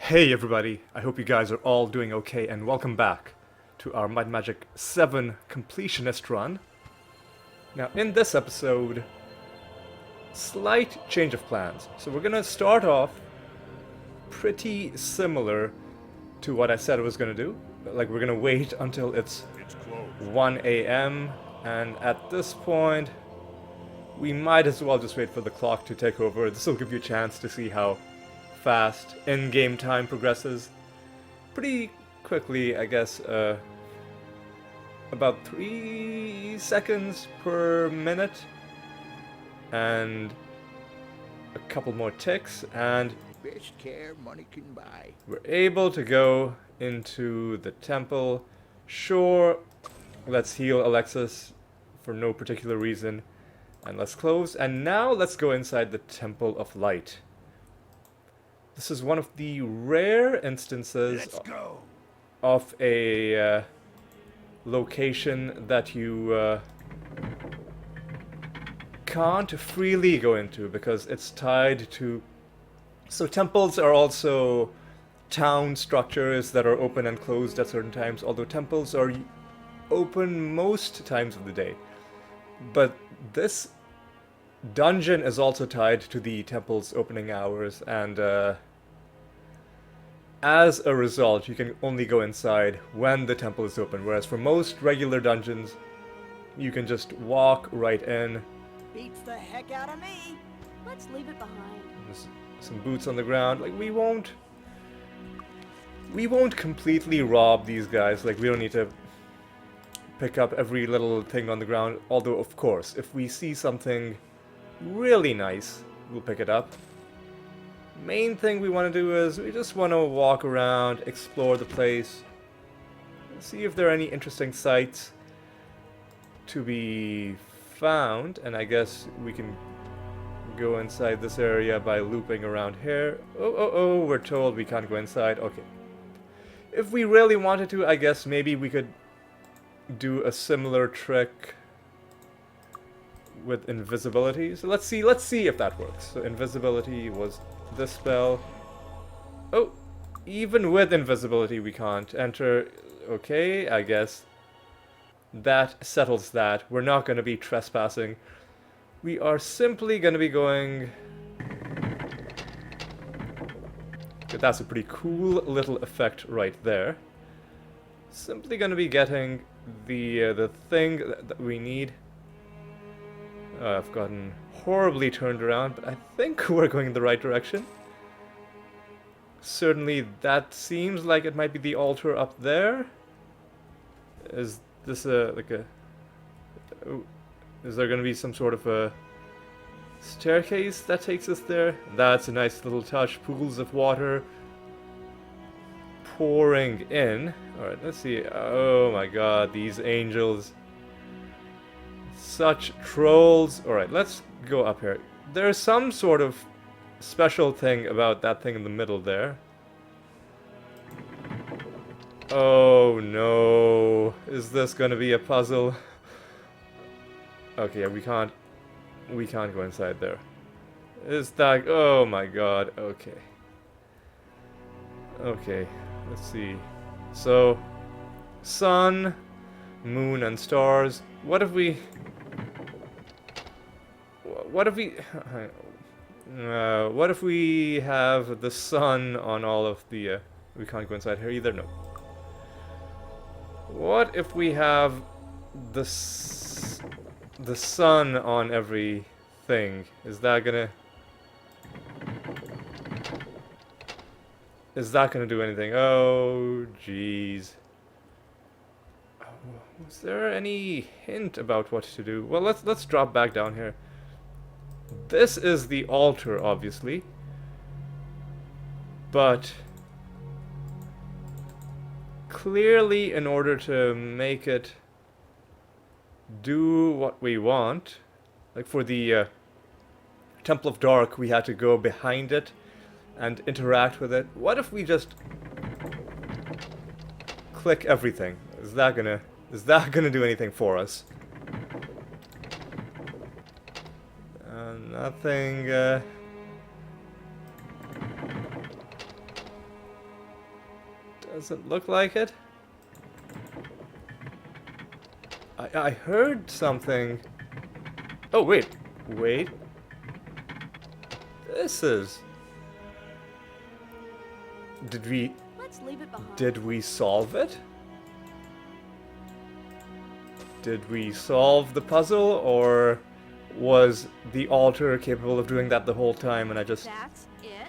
Hey everybody, I hope you guys are all doing okay and welcome back to our Might and Magic VII completionist run. Now in this episode, slight change of plans. So we're gonna start off pretty similar to what I said I was gonna do. Like we're gonna wait until it's 1 a.m. and at this point we might as well just wait for the clock to take over. This will give you a chance to see how fast in-game time progresses. Pretty quickly, I guess, about 3 seconds per minute, and a couple more ticks, and Best care money can buy. we're able to go into the temple. Sure, let's heal Alexis for no particular reason, and let's close, and now let's go inside the Temple of Light. This is one of the rare instances Let's go. of a location that you can't freely go into because it's tied to... So temples are also town structures that are open and closed at certain times, although temples are open most times of the day. But this dungeon is also tied to the temple's opening hours, and as a result, you can only go inside when the temple is open, whereas for most regular dungeons, you can just walk right in. Beats the heck out of me. Let's leave it behind. There's some boots on the ground. Like, we won't completely rob these guys. Like, we don't need to pick up every little thing on the ground. Although, of course, if we see something really nice, we'll pick it up. Main thing we want to do is we just want to walk around, explore the place, see if there are any interesting sights to be found, and I guess we can go inside this area by looping around here. Oh, we're told we can't go inside. Okay. If we really wanted to, I guess maybe we could do a similar trick with invisibility. So let's see if that works. So invisibility was this spell. Oh, even with invisibility we can't enter. Okay, I guess that settles that. We're not going to be trespassing. We are simply going to be going... Okay, that's a pretty cool little effect right there. Simply going to be getting the thing that we need. I've gotten horribly turned around, but I think we're going in the right direction. Certainly that seems like it might be the altar up there. Is this like a... Oh, is there going to be some sort of a staircase that takes us there? That's a nice little touch. Pools of water pouring in. Alright, let's see. Oh my god, these angels. Such trolls. Alright, let's go up here. There's some sort of special thing about that thing in the middle there. Oh no. Is this gonna be a puzzle? Okay, we can't go inside there. Is that... Oh my god. Okay. Okay, let's see. So, sun, moon, and stars. What if we... What if we have the sun on all of the... we can't go inside here either, no. What if we have the sun on everything? Is that gonna do anything? Oh, jeez. Was there any hint about what to do? Well, let's drop back down here. This is the altar, obviously. But clearly, in order to make it do what we want, like for the Temple of Dark, we had to go behind it and interact with it. What if we just click everything? Is that gonna do anything for us? Nothing. Doesn't look like it. I heard something. Oh, wait. Wait. This is... Did we... Let's leave it behind. Did we solve it? Did we solve the puzzle, or was the altar capable of doing that the whole time and I just... That's it?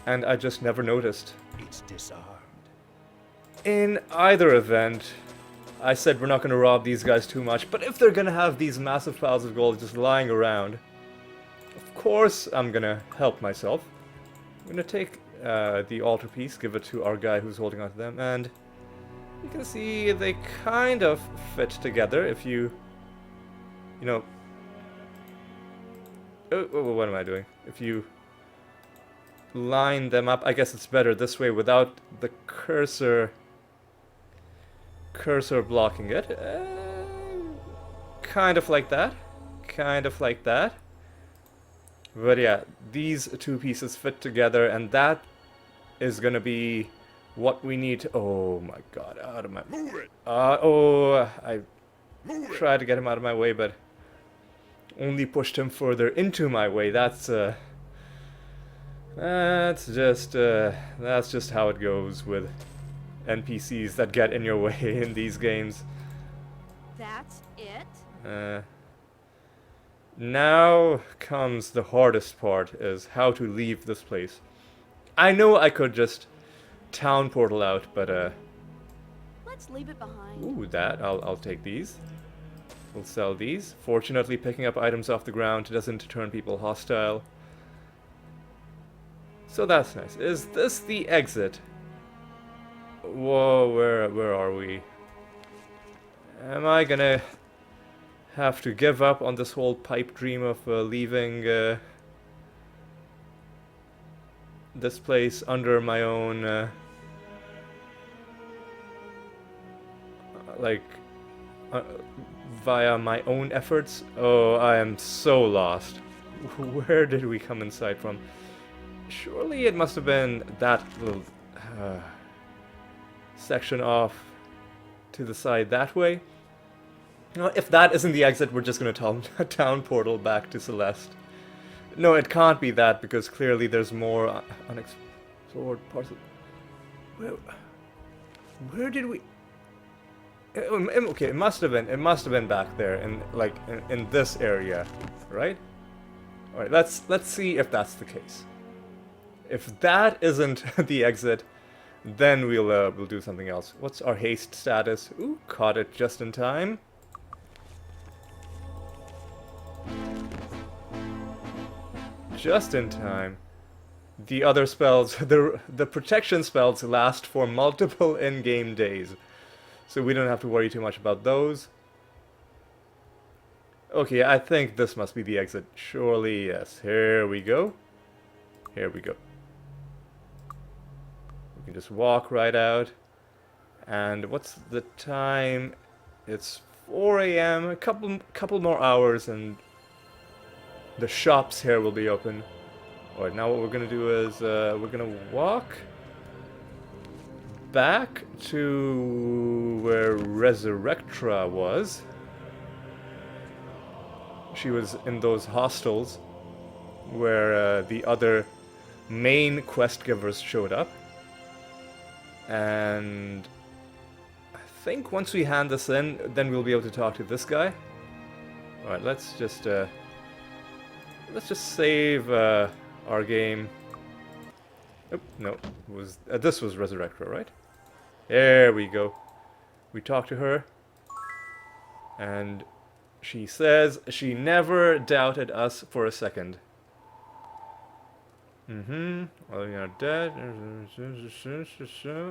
And I just never noticed? It's disarmed. In either event, I said we're not going to rob these guys too much, but if they're going to have these massive piles of gold just lying around, of course I'm going to help myself. I'm going to take the altar piece, give it to our guy who's holding onto them, and you can see they kind of fit together if you know... Oh, what am I doing? If you line them up, I guess it's better this way without the cursor blocking it. Kind of like that. Kind of like that. But yeah, these two pieces fit together, and that is gonna be what we need to... Oh my god, out of my... Move it! I Move it! tried to get him out of my way, but only pushed him further into my way. That's just how it goes with NPCs that get in your way in these games. That's it? Now comes the hardest part, is how to leave this place. I know I could just town portal out, but Let's leave it behind. ooh, that I'll take these. We'll sell these. Fortunately, picking up items off the ground doesn't turn people hostile. So that's nice. Is this the exit? Whoa, where are we? Am I gonna have to give up on this whole pipe dream of leaving this place under my own via my own efforts? Oh, I am so lost. Where did we come inside from? Surely it must have been that little section off to the side that way. No, if that isn't the exit, we're just going to town portal back to Celeste. No, it can't be that, because clearly there's more unexplored parts of... Where did we... Okay, it must have been back there, in this area, right? All right, let's see if that's the case. If that isn't the exit, then we'll do something else. What's our haste status? Ooh, caught it just in time. Just in time. The other spells, the protection spells last for multiple in-game days, so we don't have to worry too much about those. Okay, I think this must be the exit. Surely, yes. Here we go. Here we go. We can just walk right out. And what's the time? It's 4 a.m. A couple more hours, and the shops here will be open. Alright, now what we're gonna do is we're gonna walk back to where Resurrectra was. She was in those hostels where the other main quest givers showed up. And I think once we hand this in, then we'll be able to talk to this guy. Alright, let's just save our game. Oh, no, this was Resurrectra, right? There we go. We talked to her, and she says she never doubted us for a second. Well, you're not dead.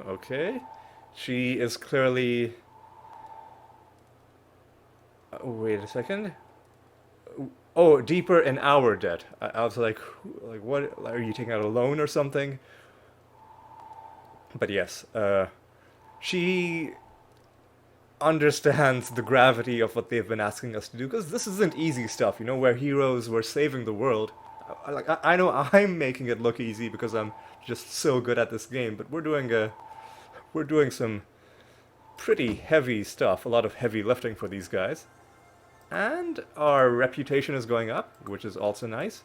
Okay. She is clearly... wait a second. Oh, deeper in our debt. I was like, what? Are you taking out a loan or something? But yes, she understands the gravity of what they've been asking us to do, because this isn't easy stuff, you know, where heroes were saving the world. I know I'm making it look easy because I'm just so good at this game, but we're we're doing some pretty heavy stuff, a lot of heavy lifting for these guys. And our reputation is going up, which is also nice.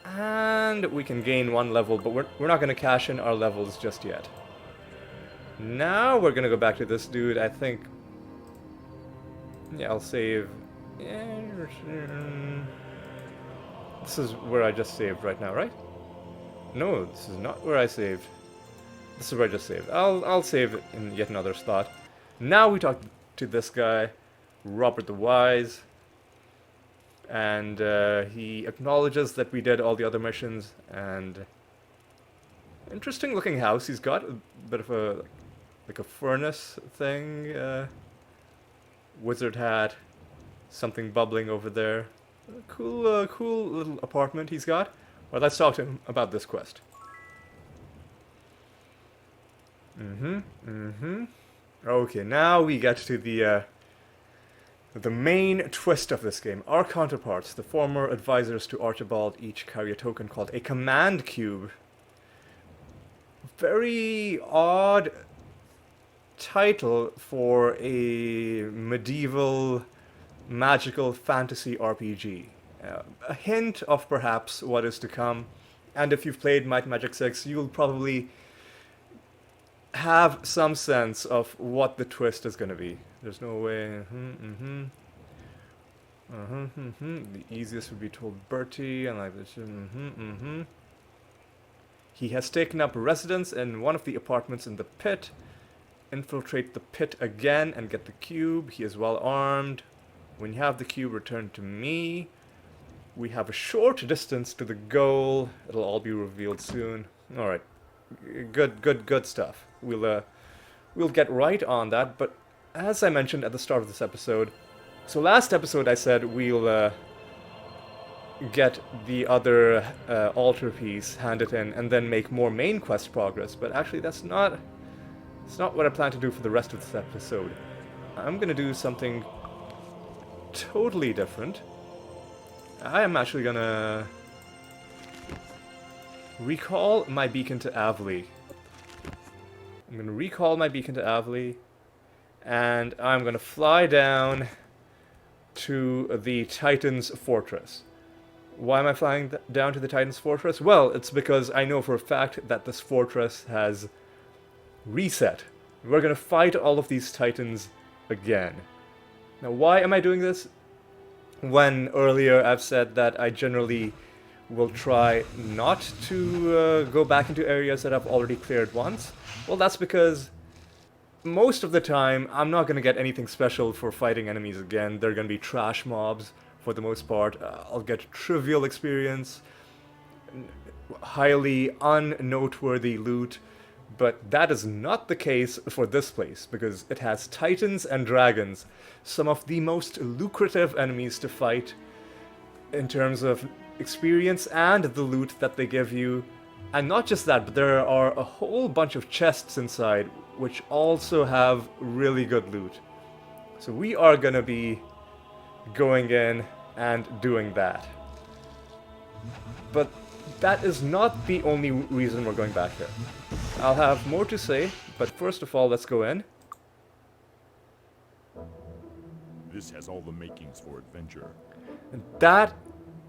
And we can gain 1 level, but we're not going to cash in our levels just yet. Now we're going to go back to this dude, I think. Yeah, I'll save. This is where I just saved right now, right? No, this is not where I saved. This is where I just saved. I'll save it in yet another slot. Now we talk to this guy, Robert the Wise. And he acknowledges that we did all the other missions, and interesting looking house he's got, a bit of a like a furnace thing, wizard hat, something bubbling over there. Cool cool little apartment he's got. Well, let's talk to him about this quest. Okay, now we get to the main twist of this game. Our counterparts, the former advisors to Archibald, each carry a token called a command cube. Very odd title for a medieval magical fantasy RPG. A hint of perhaps what is to come. And if you've played Might and Magic VI, you'll probably have some sense of what the twist is going to be. There's no way. The easiest would be told Bertie, and like this. He has taken up residence in one of the apartments in the pit. Infiltrate the pit again and get the cube. He is well armed. When you have the cube, return to me. We have a short distance to the goal. It'll all be revealed soon. All right, good stuff. We'll get right on that. But as I mentioned at the start of this episode, so last episode I said we'll get the other altar piece, hand it in, and then make more main quest progress. But actually, it's not what I plan to do for the rest of this episode. I'm gonna do something totally different. I am actually gonna recall my beacon to Avley. I'm gonna recall my beacon to Avley, and I'm gonna fly down to the Titan's Fortress. Why am I flying down to the Titan's Fortress? Well, it's because I know for a fact that this fortress has reset. We're gonna fight all of these Titans again. Now, why am I doing this? When earlier I've said that I generally will try not to go back into areas that I've already cleared once. Well, that's because most of the time I'm not going to get anything special for fighting enemies again. They're going to be trash mobs for the most part. I'll get trivial experience, highly unnoteworthy loot, but that is not the case for this place, because it has titans and dragons, some of the most lucrative enemies to fight in terms of experience and the loot that they give you. And not just that, but there are a whole bunch of chests inside which also have really good loot. So we are gonna be going in and doing that. But that is not the only reason we're going back here. I'll have more to say, but first of all, let's go in. This has all the makings for adventure. And that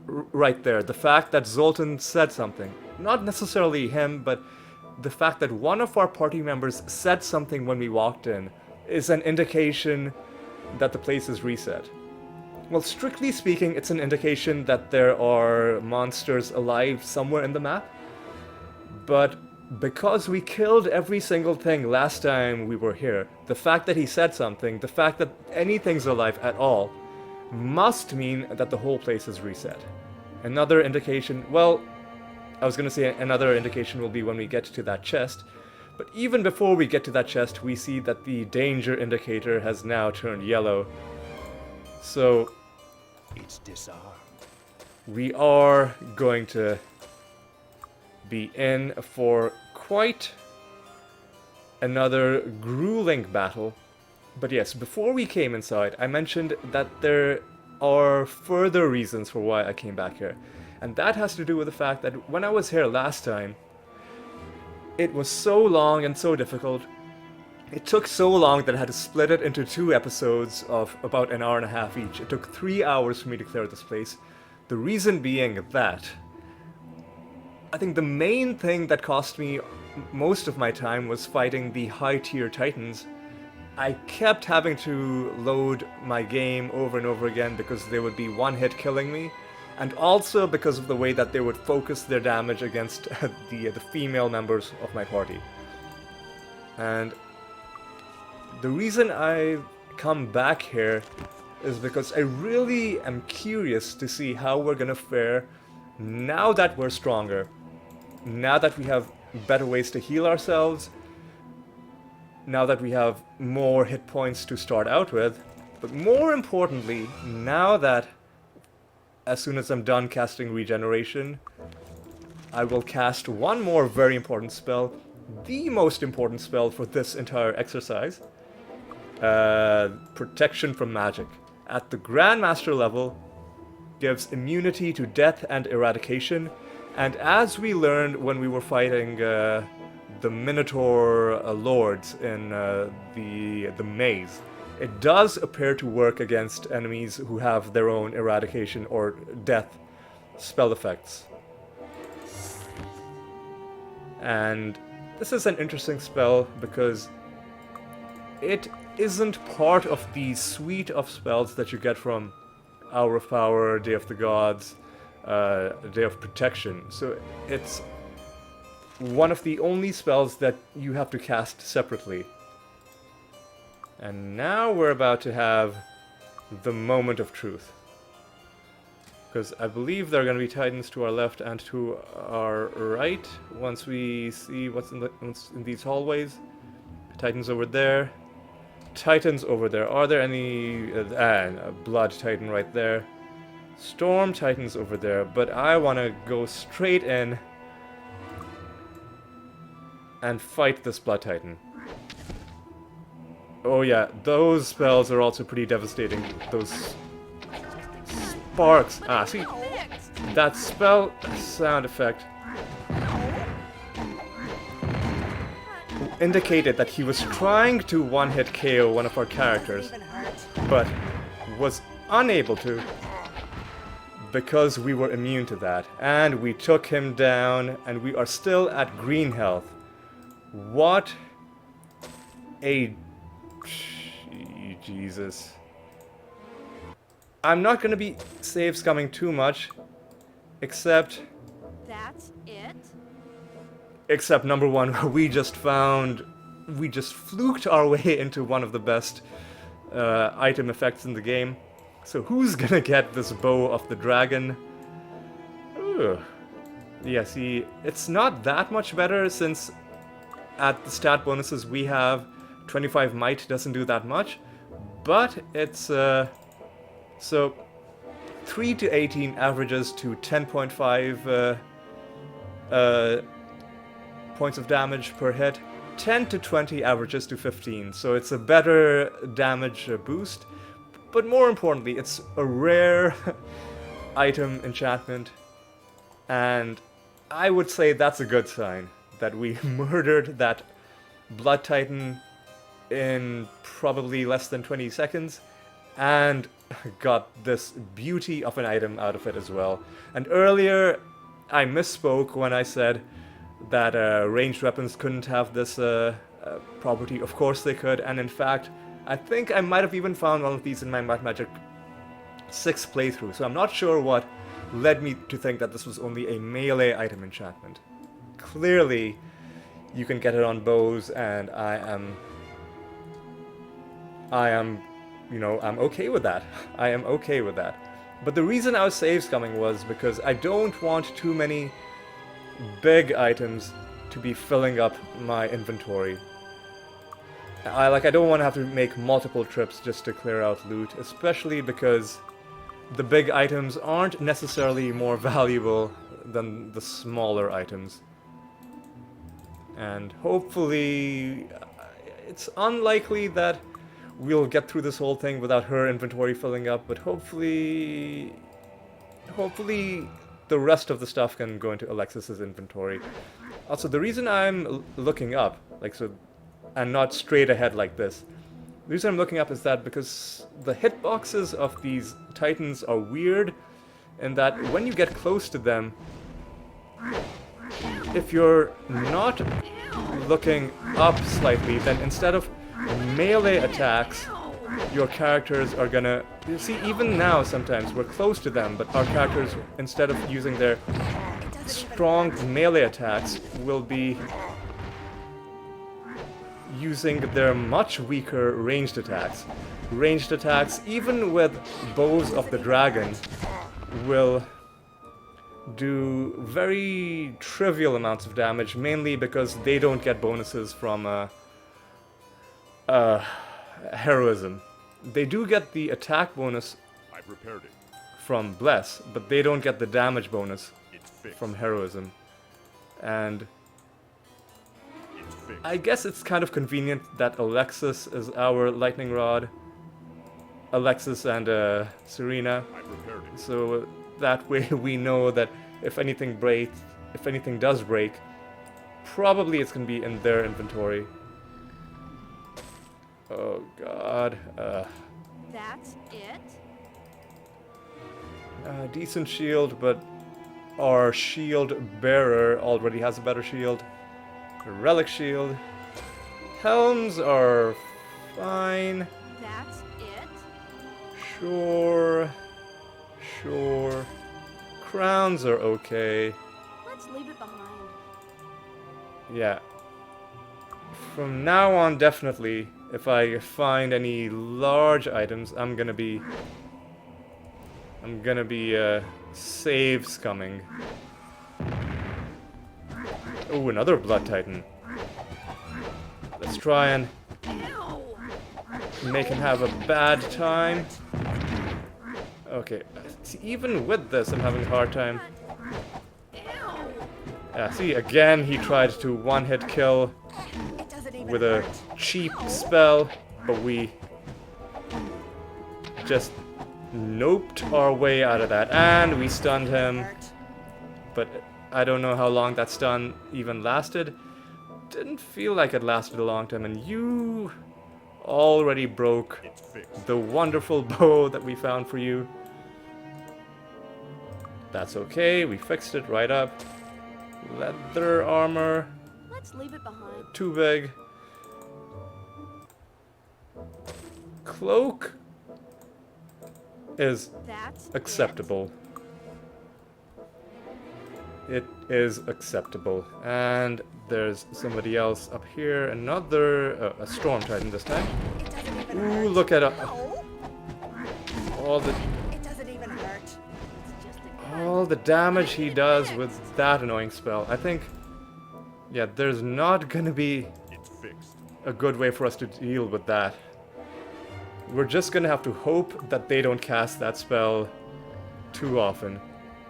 right there, the fact that Zoltan said something, not necessarily him, but the fact that one of our party members said something when we walked in, is an indication that the place is reset. Well, strictly speaking, it's an indication that there are monsters alive somewhere in the map, but because we killed every single thing last time we were here, the fact that he said something, the fact that anything's alive at all, must mean that the whole place is reset. Another indication, well, I was gonna say another indication will be when we get to that chest, but even before we get to that chest, we see that the danger indicator has now turned yellow. So, It's disarmed. we are going to be in for quite another grueling battle. But yes, before we came inside, I mentioned that there are further reasons for why I came back here. And that has to do with the fact that when I was here last time, It was so long and so difficult. It took so long that I had to split it into 2 episodes of about an hour and a half each. It took 3 hours for me to clear this place. The reason being that I think the main thing that cost me most of my time was fighting the high tier titans. I kept having to load my game over and over again because they would be one hit killing me, and also because of the way that they would focus their damage against the female members of my party. And the reason I come back here is because I really am curious to see how we're gonna fare now that we're stronger, now that we have better ways to heal ourselves, now that we have more hit points to start out with, but more importantly, now that as soon as I'm done casting regeneration, I will cast one more very important spell, the most important spell for this entire exercise, Protection from Magic. At the Grandmaster level, gives immunity to death and eradication, and as we learned when we were fighting the Minotaur lords in the maze, it does appear to work against enemies who have their own eradication or death spell effects. And this is an interesting spell because it isn't part of the suite of spells that you get from Hour of Power, Day of the Gods, Day of Protection. So it's one of the only spells that you have to cast separately. And now we're about to have the moment of truth. Because I believe there are going to be titans to our left and to our right once we see what's in these hallways. Titans over there. Titans over there. Are there any... a blood titan right there. Storm titans over there. But I want to go straight in and fight this blood titan. Oh yeah, those spells are also pretty devastating. Those sparks. Ah, see, that spell sound effect indicated that he was trying to one-hit KO one of our characters, but was unable to because we were immune to that. And we took him down, and we are still at green health. What a... Jesus. I'm not gonna be save scumming too much, except... That's it? Except number one, we just fluked our way into one of the best item effects in the game. So who's gonna get this Bow of the Dragon? Ugh. Yeah, see, it's not that much better since at the stat bonuses we have 25 might doesn't do that much, but it's so 3 to 18 averages to 10.5 points of damage per hit, 10 to 20 averages to 15, so it's a better damage boost, but more importantly, it's a rare item enchantment, and I would say that's a good sign that we murdered that Blood Titan in probably less than 20 seconds, and got this beauty of an item out of it as well. And earlier, I misspoke when I said that ranged weapons couldn't have this property. Of course they could, and in fact, I think I might have even found one of these in my Might and Magic VI playthrough, so I'm not sure what led me to think that this was only a melee item enchantment. Clearly, you can get it on bows, and I am, you know, I'm okay with that. I am okay with that. But the reason I was save scumming was because I don't want too many big items to be filling up my inventory. I don't want to have to make multiple trips just to clear out loot, especially because the big items aren't necessarily more valuable than the smaller items. And hopefully, it's unlikely that we'll get through this whole thing without her inventory filling up, but hopefully the rest of the stuff can go into Alexis's inventory. Also, the reason I'm looking up, like so, and not straight ahead like this, the reason I'm looking up is that because the hitboxes of these titans are weird, in that when you get close to them, if you're not looking up slightly, then instead of melee attacks, your characters are gonna... You see, even now sometimes we're close to them, but our characters, instead of using their strong melee attacks, will be using their much weaker ranged attacks. Ranged attacks, even with bows of the dragon, will do very trivial amounts of damage, mainly because they don't get bonuses from heroism. They do get the attack bonus I prepared it. from Bless, but they don't get the damage bonus It's fixed. from heroism. And It's fixed. I guess it's kind of convenient that Alexis is our lightning rod. Alexis and Serena. I prepared it. So that way we know that if anything does break, probably it's gonna be in their inventory. Oh god. That's it? Decent shield, but our shield bearer already has a better shield. A relic shield. Helms are fine. That's it? Sure. Sure. Crowns are okay. Let's leave it behind. Yeah. From now on, definitely, if I find any large items, I'm gonna be save scumming. Oh, another Blood Titan. Let's try and make him have a bad time. Okay, see, even with this, I'm having a hard time. Yeah, see, again, he tried to one-hit kill It doesn't even with a hurt. cheap spell, but we just noped our way out of that, and we stunned him. Hurt. But I don't know how long that stun even lasted. Didn't feel like it lasted a long time, and you already broke It's fixed. the wonderful bow that we found for you. That's okay, we fixed it right up. Leather armor, Let's leave it behind. too big. Cloak is That's acceptable. It is acceptable. And there's somebody else up here, another, a Storm Titan this time. It doesn't even Ooh, hurt. look at No, all the it doesn't even hurt. It's just a all the damage he does with that annoying spell. I think, yeah, there's not gonna be It's fixed. a good way for us to deal with that. We're just gonna have to hope that they don't cast that spell too often.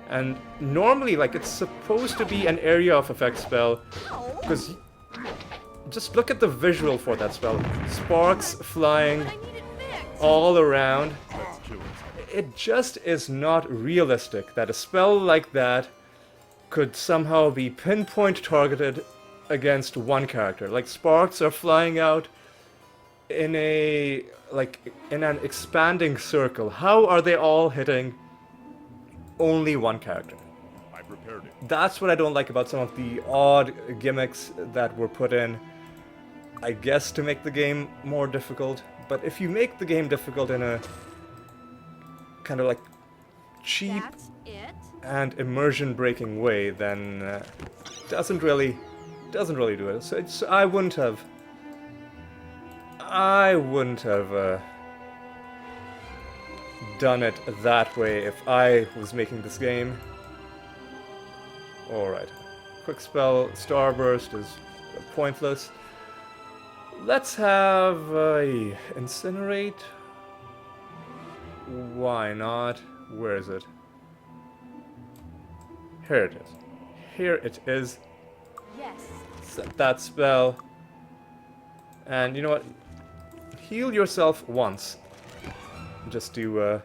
And normally, like, it's supposed to be an area of effect spell, because just look at the visual for that spell. Sparks flying I need it fixed. all around. Let's kill it. It just is not realistic that a spell like that could somehow be pinpoint targeted against one character. Like, sparks are flying out in in an expanding circle. How are they all hitting only one character? I prepared it. That's what I don't like about some of the odd gimmicks that were put in, I guess to make the game more difficult. But if you make the game difficult in a kind of like cheap That's it? and immersion breaking way, then doesn't really do it. So I wouldn't have done it that way if I was making this game. Alright. Quick spell, Starburst is pointless. Let's have Incinerate. Why not? Where is it? Here it is. Here it is. Yes. Set that spell. And you know what? Heal yourself once. Just to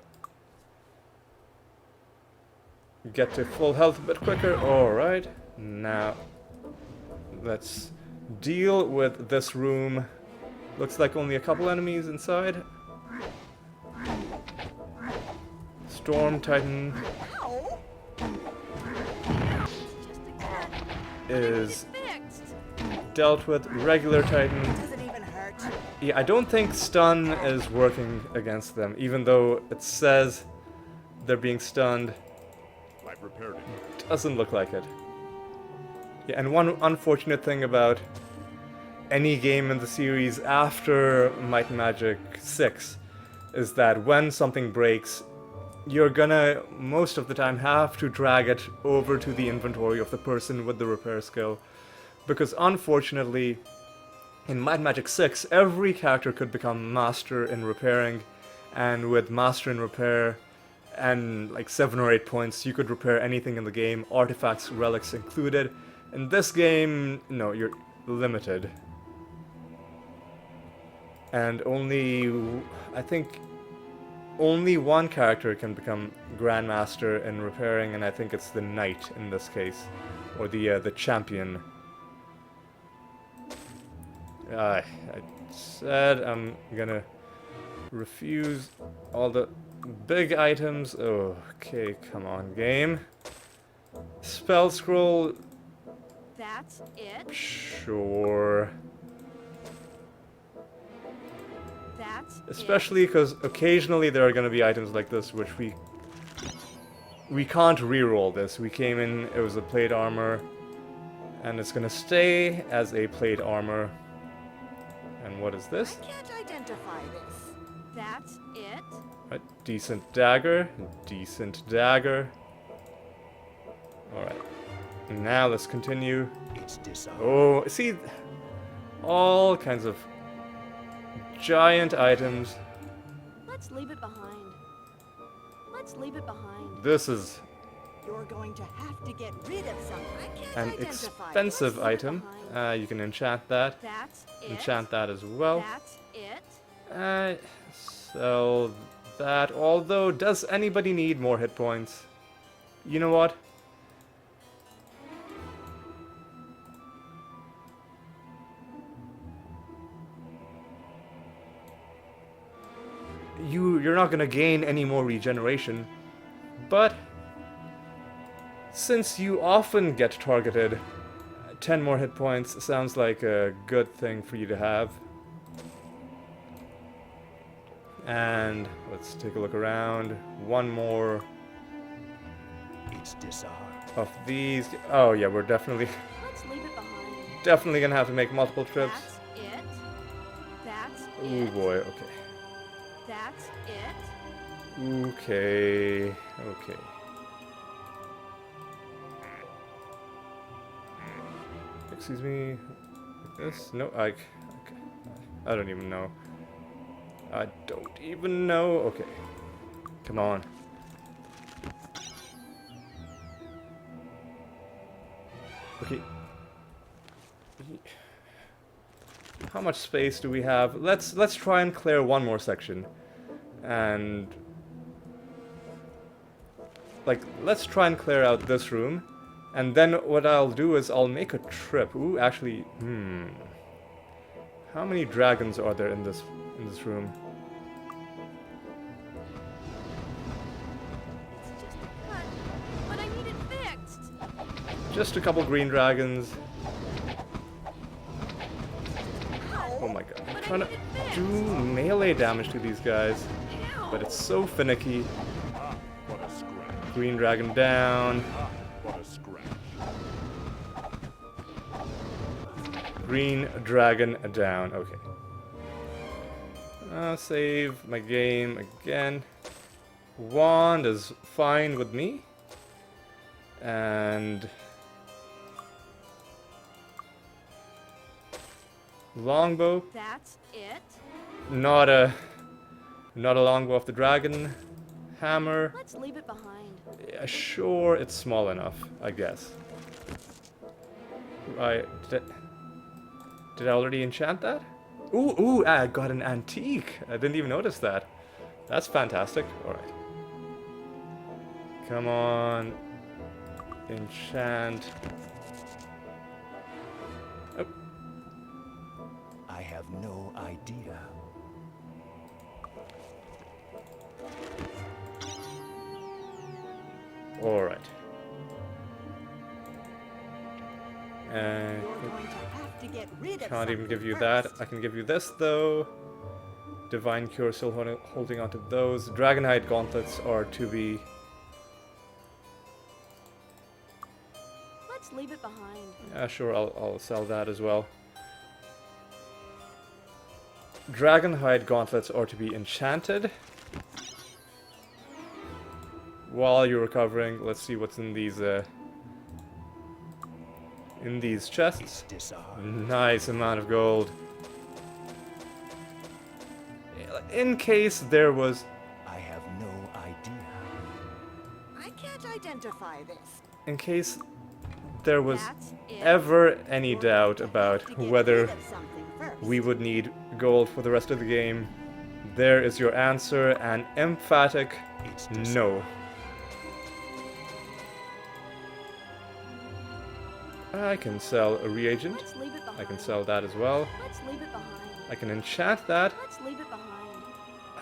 get to full health a bit quicker. Alright. Now let's deal with this room. Looks like only a couple enemies inside. Storm Titan Ow! is dealt with. Regular Titan. Doesn't even hurt. Yeah, I don't think stun is working against them, even though it says they're being stunned. I've repaired it. Doesn't look like it. Yeah, and one unfortunate thing about any game in the series after Might and Magic VI is that when something breaks, you're gonna, most of the time, have to drag it over to the inventory of the person with the repair skill. Because unfortunately, in Might and Magic VI, every character could become master in repairing, and with master in repair and like 7 or 8 points, you could repair anything in the game, artifacts, relics included. In this game, no, you're limited. And I think only one character can become Grandmaster in repairing, and I think it's the Knight in this case, or the Champion. I said I'm gonna refuse all the big items. Oh, okay, come on, game. Spell scroll. That's it. Sure. That's Especially because occasionally there are going to be items like this which we can't reroll this. We came in, it was a plate armor, and it's going to stay as a plate armor. And what is this? I can't identify this. That's it. A decent dagger. Decent dagger. Alright. Now let's continue. It's disarmed. Oh, see, all kinds of giant items. Let's leave it behind. Let's leave it behind. This is You're going to have to get rid of some. I can't an identify. expensive Let's leave it item. behind. You can enchant that. That's it. Enchant that as well. That's it. Sell that. Although, does anybody need more hit points? You know what? You're not gonna gain any more regeneration, but since you often get targeted, 10 more hit points sounds like a good thing for you to have. And let's take a look around. One more It's disarmed. of these. Oh yeah, we're definitely Let's leave it behind. definitely gonna have to make multiple trips. That's it. That's Oh it. boy, okay. That's it. Okay, okay. Excuse me. This? No, I don't even know. I don't even know. Okay. Come on. Okay. How much space do we have? Let's try and clear one more section. And like, let's try and clear out this room, and then what I'll do is I'll make a trip. Ooh, actually, how many dragons are there in this room? It's just a cut, but I need it fixed. Just a couple green dragons. Ow. Oh my god, I'm But I trying to need it fixed. do melee damage to these guys, Ew. but it's so finicky. Ah, what a scratch. Green dragon down. Ah, what a scratch. Green dragon down. Okay. I'll save my game again. Wand is fine with me. And longbow. That's it. Not a longbow of the dragon. Hammer. Let's leave it behind. Yeah, sure, it's small enough, I guess. Right. Did I already enchant that? Ooh, I got an antique. I didn't even notice that. That's fantastic. Alright. Come on. Enchant. have no idea. Alright. You're going to have to get rid of Can't even something give you first. that. I can give you this though. Divine Cure still holding on to those. Dragonhide Gauntlets are to be... Let's leave it behind. Yeah, sure, I'll sell that as well. Dragonhide Gauntlets are to be enchanted. While you're recovering, let's see what's in these chests. It's disarmed. Nice amount of gold. In case there was... I have no idea. I can't identify this. In case there was That's it. ever any You're doubt going to about have to get whether rid of something first. we would need gold for the rest of the game, there is your answer, an emphatic It's disarmed. no. I can sell a reagent. Let's leave it behind. I can sell that as well. Let's leave it behind. I can enchant that. Let's leave it behind.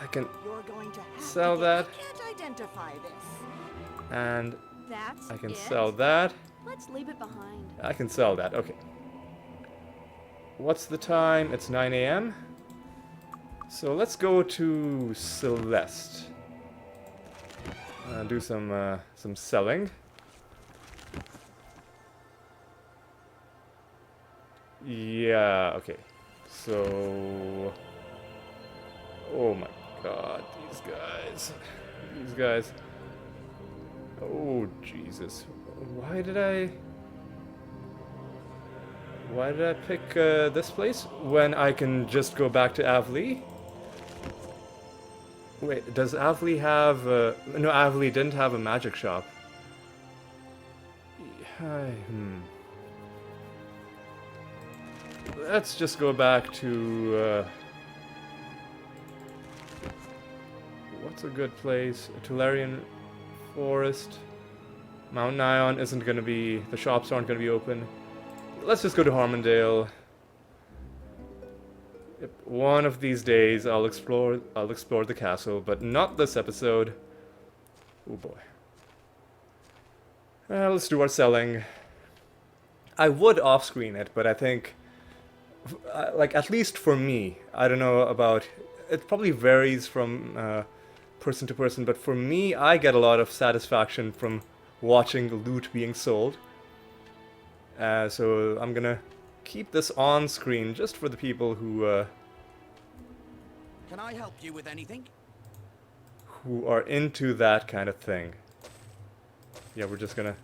I can... You're going to have Sell to that. I can't identify this. and That's I can it. sell that. Let's leave it behind. I can sell that, okay. What's the time? It's 9 AM. So let's go to Celeste. Do some selling. Yeah, okay. So... Oh my god, these guys. These guys. Oh, Jesus. Why did I pick this place when I can just go back to Avlee? Wait, does Avlee have... no, Avlee didn't have a magic shop. Let's just go back to... what's a good place? Tularian Forest. Mount Nion isn't gonna be... The shops aren't gonna be open. Let's just go to Harmondale. Yep, one of these days I'll explore the castle, but not this episode. Oh boy. Let's do our selling. I would off-screen it, but I think... like, at least for me, I don't know about... It probably varies from person to person, but for me, I get a lot of satisfaction from watching the loot being sold. So I'm gonna keep this on screen just for the people who Can I help you with anything? are into that kind of thing. Yeah, we're just gonna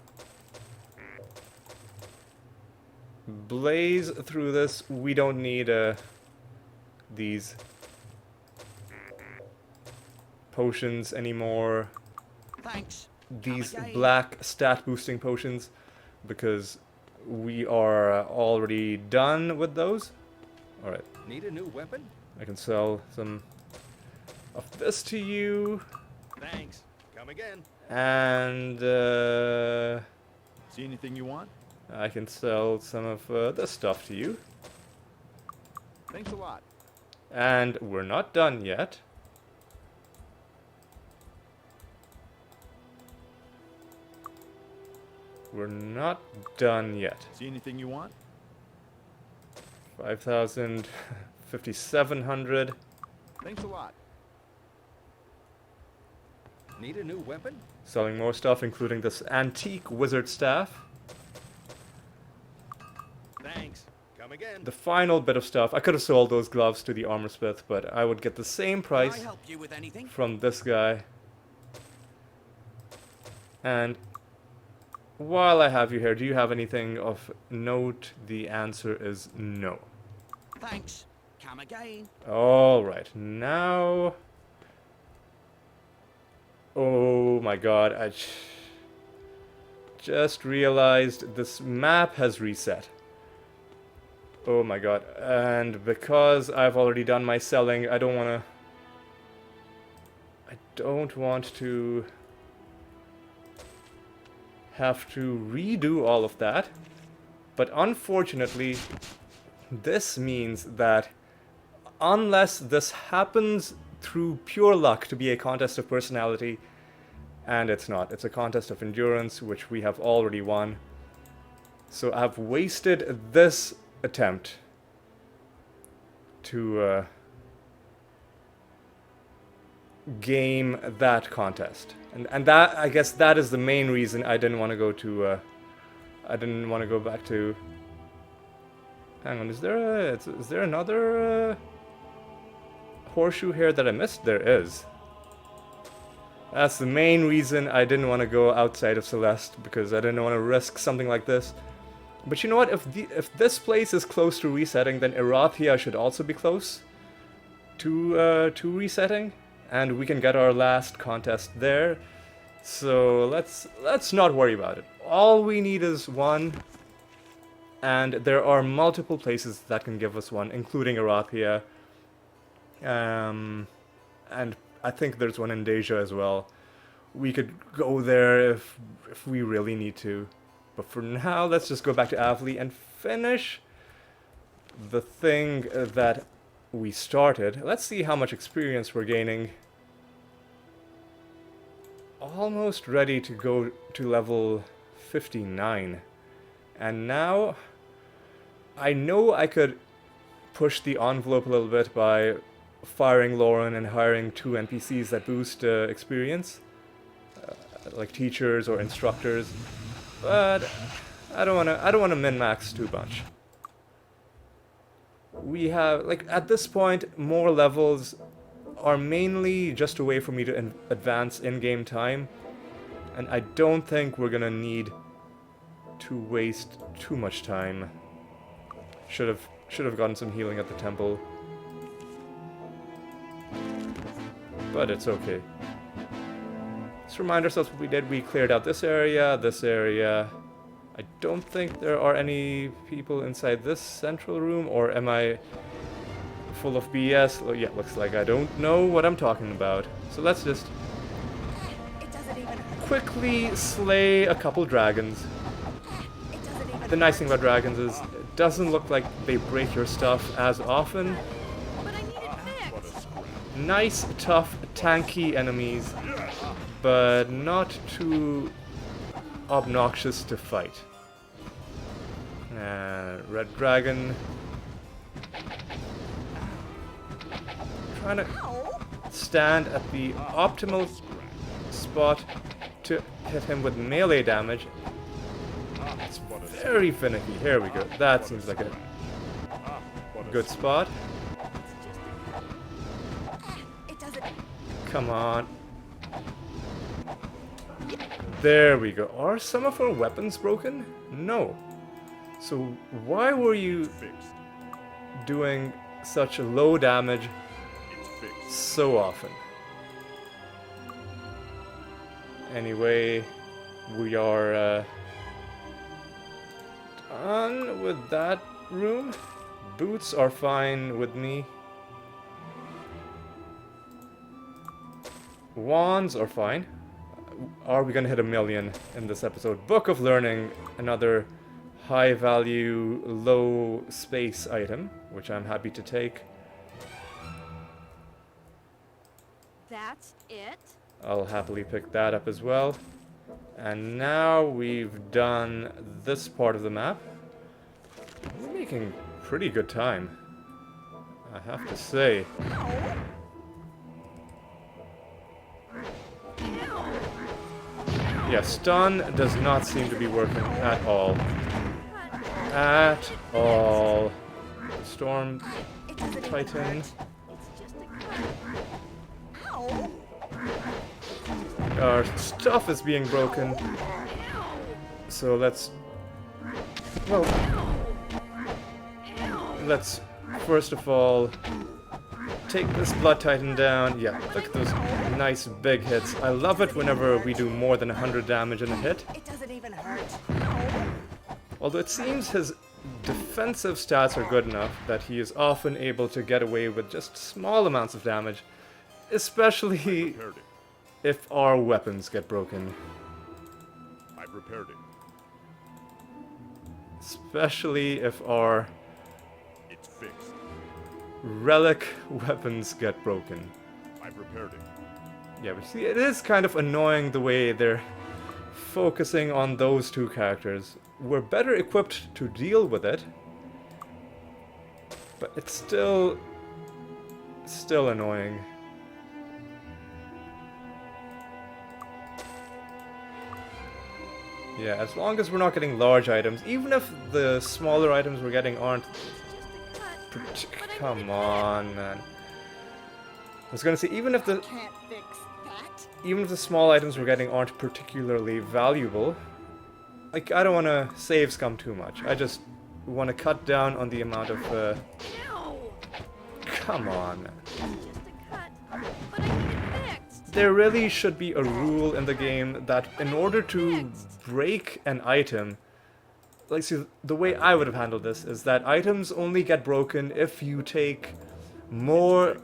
blaze through this. We don't need these potions anymore. Thanks. These Come again. black stat boosting potions, because we are already done with those. Alright, Need a new weapon? I can sell some of this to you, Thanks. Come again. and See anything you want? I can sell some of this stuff to you. Thanks a lot. And we're not done yet. We're not done yet. See anything you want? 5,000, 5,700. Thanks a lot. Need a new weapon? Selling more stuff, including this antique wizard staff. Thanks. Come again. The final bit of stuff. I could have sold those gloves to the armor smith, but I would get the same Can I price help you with anything? from this guy. And while I have you here, do you have anything of note? The answer is no. Thanks. Come again. Alright, now... Oh my god, I just realized this map has reset. Oh my god, and because I've already done my selling, I don't want to have to redo all of that. But unfortunately, this means that unless this happens through pure luck to be a contest of personality, and it's not. It's a contest of endurance, which we have already won. So I've wasted this attempt to game that contest, and that, I guess, that is the main reason I didn't want to go to. I didn't want to go back to. Hang on, is there another horseshoe here that I missed? There is. That's the main reason I didn't want to go outside of Celeste, because I didn't want to risk something like this. But you know what? If this place is close to resetting, then Erathia should also be close to resetting, and we can get our last contest there. So let's not worry about it. All we need is one, and there are multiple places that can give us one, including Erathia. And I think there's one in Deja as well. We could go there if we really need to. But for now, let's just go back to Avli and finish the thing that we started. Let's see how much experience we're gaining. Almost ready to go to level 59. And now, I know I could push the envelope a little bit by firing Lauren and hiring 2 NPCs that boost experience, like teachers or instructors, but I don't want to min-max too much. We have, like, at this point, more levels are mainly just a way for me to advance in-game time, and I don't think we're gonna need to waste too much time. Should have gotten some healing at the temple. But it's okay. Let's remind ourselves what we did. We cleared out this area, this area. I don't think there are any people inside this central room, or am I full of BS? Oh, yeah, looks like I don't know what I'm talking about. So let's just quickly slay a couple dragons. The nice thing about dragons is it doesn't look like they break your stuff as often. But I need it fixed. Nice, tough, tanky enemies, but not too obnoxious to fight. Red dragon. Trying to stand at the optimal spot to hit him with melee damage. It's very finicky. Here we go. That seems like a good spot. Come on. There we go. Are some of our weapons broken? No. So why were you doing such low damage so often? Anyway, we are done with that room. Boots are fine with me. Wands are fine. Are we gonna hit 1,000,000 in this episode? Book of Learning, another high value, low space item, which I'm happy to take. That's it? I'll happily pick that up as well. And now we've done this part of the map. We're making pretty good time, I have to say. Yeah, stun does not seem to be working at all. At all. Storm Titan. Our stuff is being broken. So let's first of all take this Blood Titan down. Yeah, look at those nice big hits. I love it whenever we do more than 100 damage in a hit. It doesn't even hurt. Although it seems his defensive stats are good enough that he is often able to get away with just small amounts of damage, especially if our weapons get broken. I've repaired it. Especially if our It's fixed. relic weapons get broken. I prepared it. Yeah, but see, it is kind of annoying the way they're focusing on those two characters. We're better equipped to deal with it, but it's still annoying. Yeah, as long as we're not getting large items, even if the smaller items we're getting aren't... Come on, man. I was gonna say, even if the small items we're getting aren't particularly valuable, like, I don't want to save scum too much. I just want to cut down on the amount of... Come on, man. There really should be a rule in the game that in order to break an item, like, see, the way I would have handled this is that items only get broken if you take more,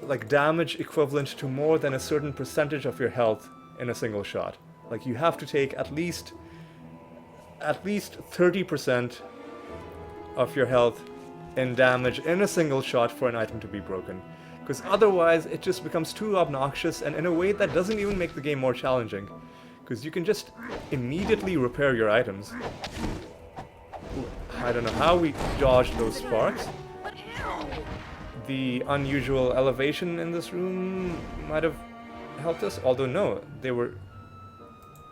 like, damage equivalent to more than a certain percentage of your health in a single shot. Like, you have to take at least 30% of your health in damage in a single shot for an item to be broken. Because otherwise it just becomes too obnoxious, and in a way that doesn't even make the game more challenging. Because you can just immediately repair your items. Ooh, I don't know how we dodged those sparks. The unusual elevation in this room might have helped us, although no, they were...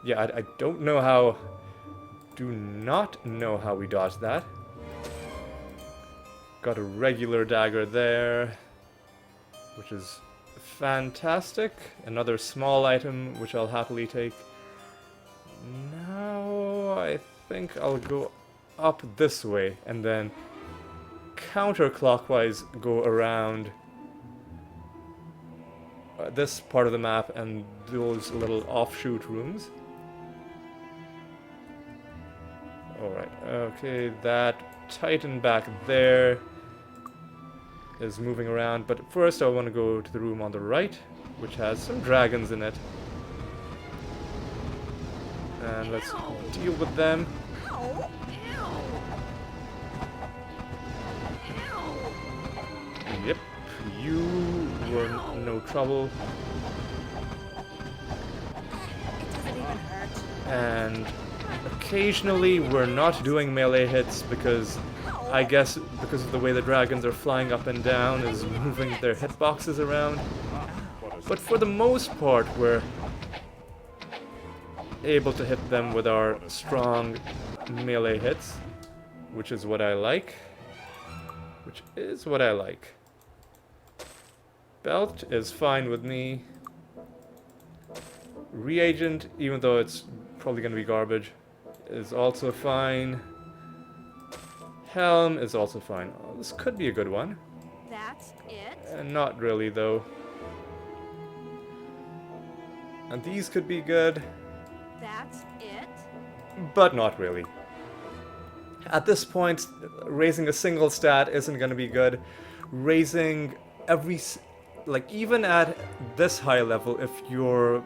Yeah, I don't know how... Do not know how we dodged that. Got a regular dagger there, which is fantastic. Another small item, which I'll happily take. Now, I think I'll go up this way, and then counterclockwise go around this part of the map and those little offshoot rooms. Alright, okay, that Titan back there is moving around, but first I want to go to the room on the right, which has some dragons in it. And let's deal with them. Yep, you were no trouble. And occasionally we're not doing melee hits because I guess because of the way the dragons are flying up and down is moving their hitboxes around. But for the most part we're able to hit them with our strong melee hits, which is what I like. Belt is fine with me. Reagent, even though it's probably gonna be garbage, is also fine. Helm is also fine. Oh, this could be a good one. That's it? Not really, though. And these could be good. That's it? But not really. At this point, raising a single stat isn't going to be good. Raising every... Like, even at this high level, if you're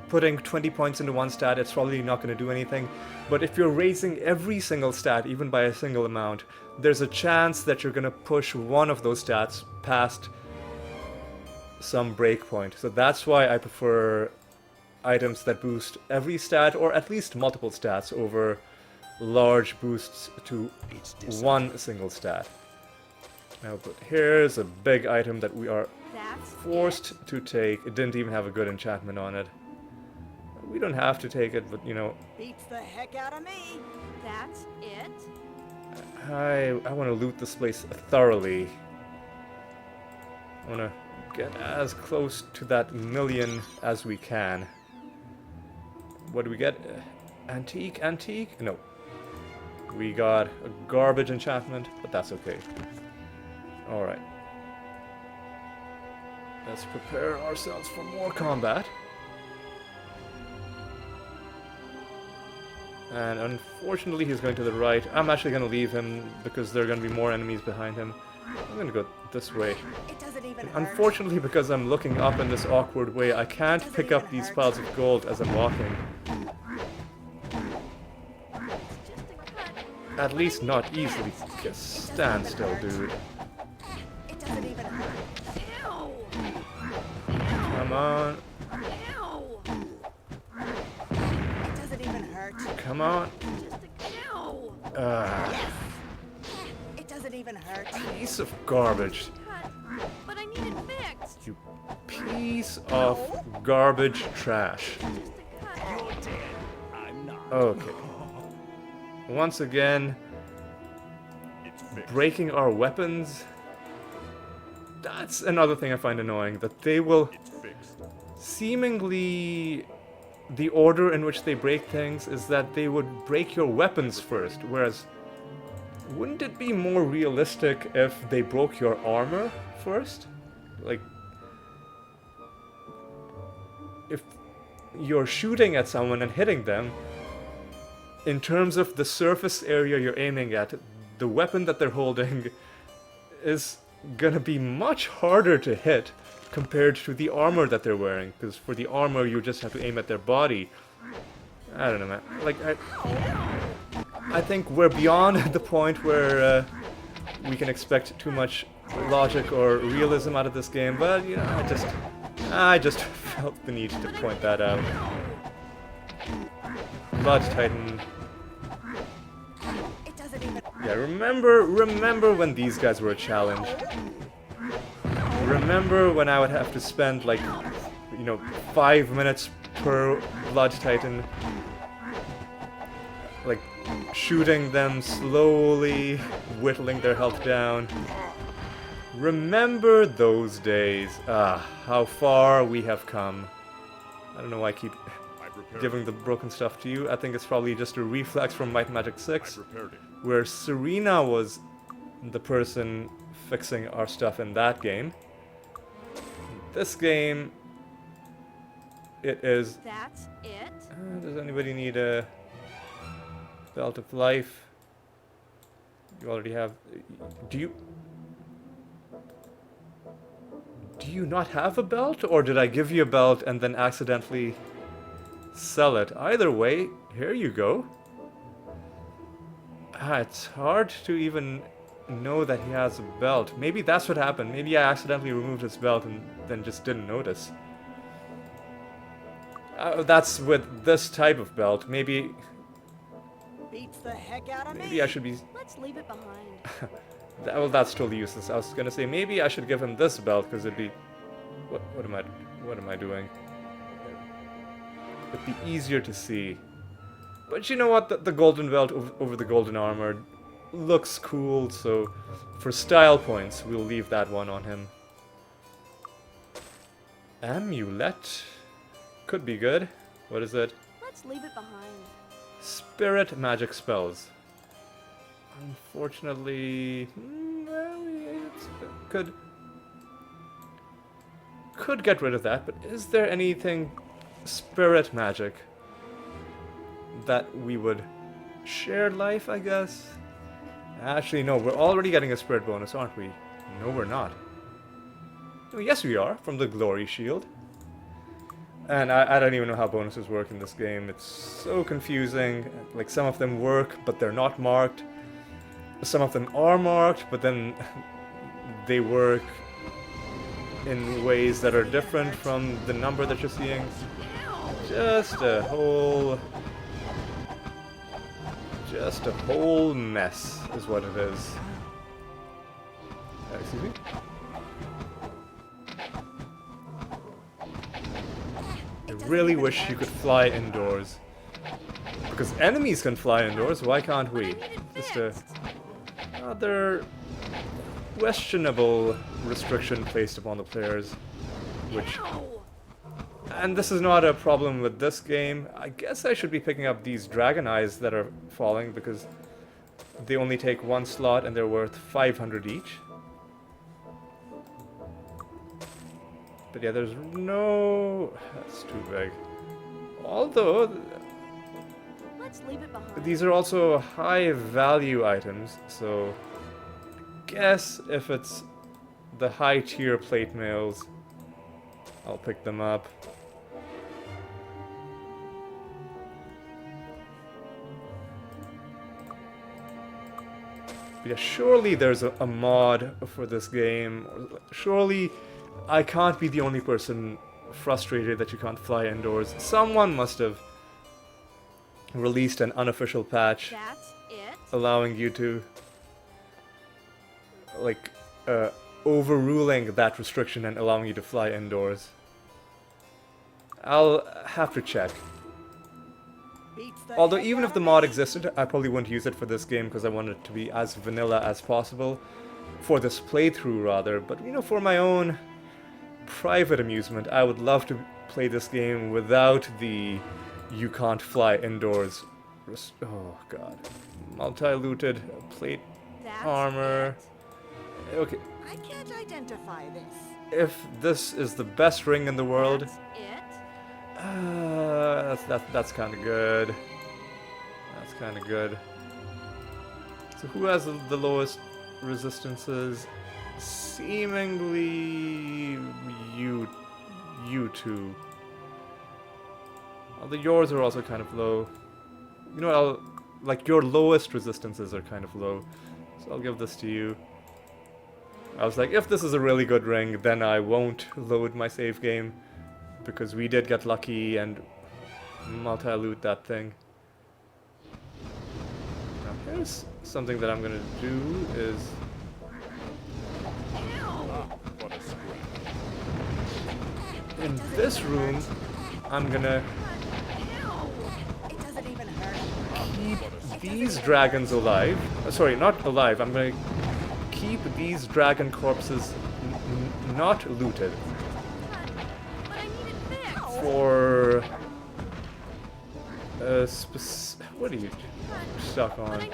putting 20 points into one stat, it's probably not going to do anything. But if you're raising every single stat, even by a single amount, there's a chance that you're going to push one of those stats past some breakpoint. So that's why I prefer items that boost every stat, or at least multiple stats, over large boosts to one single stat. Now, but here's a big item that we are forced to take. It didn't even have a good enchantment on it. We don't have to take it, but you know. Beats the heck out of me. That's it? I want to loot this place thoroughly. I want to get as close to that million as we can. What do we get? Antique? No. We got a garbage enchantment, but that's okay. Alright. Let's prepare ourselves for more combat. And unfortunately he's going to the right. I'm actually going to leave him because there are going to be more enemies behind him. I'm going to go this way. It doesn't even hurt. Unfortunately, because I'm looking up in this awkward way, I can't pick up these piles of gold as I'm walking. At least not easily. Just stand still, dude. It doesn't even hurt. Come on. It doesn't even hurt. Come on. It doesn't even hurt. Piece of garbage. But I need it fixed. You piece of garbage trash. Just a cut. You're dead. I'm not. Okay. Once again, It's fixed. breaking our weapons. That's another thing I find annoying, that they will It's fixed. seemingly the order in which they break things is that they would break your weapons first, whereas wouldn't it be more realistic if they broke your armor first? Like, if you're shooting at someone and hitting them, in terms of the surface area you're aiming at, the weapon that they're holding is gonna be much harder to hit compared to the armor that they're wearing, because for the armor you just have to aim at their body. I don't know, man. Like, I think we're beyond the point where we can expect too much logic or realism out of this game, but you know, I just felt the need to point that out. Blood Titan. It doesn't even. Yeah, remember when these guys were a challenge? Remember when I would have to spend like, you know, 5 minutes per Blood Titan, like shooting them slowly, whittling their health down. Remember those days. Ah, how far we have come. I don't know why I keep I've repaired giving the broken stuff to you. I think it's probably just a reflex from Might and Magic VI, I've repaired it. where Serena was the person fixing our stuff in that game. This game, it is... That's it? does anybody need a Belt of Life? You already have... Do you not have a belt? Or did I give you a belt and then accidentally sell it? Either way, here you go. It's hard to even know that he has a belt. Maybe that's what happened. Maybe I accidentally removed his belt and then just didn't notice. That's with this type of belt. Maybe Beats the heck out of me. I should be... Let's leave it behind. Well, that's totally useless. I was gonna say maybe I should give him this belt because it'd be... What am I doing? It'd be easier to see. But you know what? The golden belt over the golden armor looks cool, so for style points, we'll leave that one on him. Amulet? Could be good. What is it? Let's leave it behind. Spirit magic spells. Unfortunately, could get rid of that, but is there anything spirit magic that we would share life, I guess? Actually, no, we're already getting a spirit bonus, aren't we? No, we're not. Oh, yes, we are, from the glory shield. And I don't even know how bonuses work in this game. It's so confusing. Like, some of them work, but they're not marked. Some of them are marked, but then they work in ways that are different from the number that you're seeing. Just a whole mess is what it is. Excuse me? I really wish you could fly indoors. Because enemies can fly indoors, why can't we? Just a other questionable restriction placed upon the players, which... And this is not a problem with this game. I guess I should be picking up these dragon eyes that are falling because they only take 1 slot and they're worth 500 each. But yeah, there's no... That's too big. Although, Let's leave it behind. these are also high value items, so... Guess if it's the high tier plate mails, I'll pick them up. Yeah, surely there's a mod for this game. Surely I can't be the only person frustrated that you can't fly indoors. Someone must have released an unofficial patch That's it. allowing you to, like, overruling that restriction and allowing you to fly indoors. I'll have to check. Beats the Although heck even out if the of mod me. existed, I probably wouldn't use it for this game because I want it to be as vanilla as possible. For this playthrough, rather. But, you know, for my own private amusement, I would love to play this game without the you can't fly indoors. Oh, God. Multi-looted plate That's armor. it. Okay, I can't identify this. if this is the best ring in the world, That's it. that's kind of good. That's kind of good. So who has the lowest resistances? Seemingly you two. Although yours are also kind of low. You know what, like your lowest resistances are kind of low. So I'll give this to you. I was like, if this is a really good ring, then I won't load my save game. Because we did get lucky and multi-loot that thing. Now here's something that I'm gonna do is... What a scream. In this room, I'm gonna It doesn't even hurt. keep these dragons alive. Sorry, not alive. I'm gonna keep these dragon corpses not looted But I need it fixed. for what are you stuck on?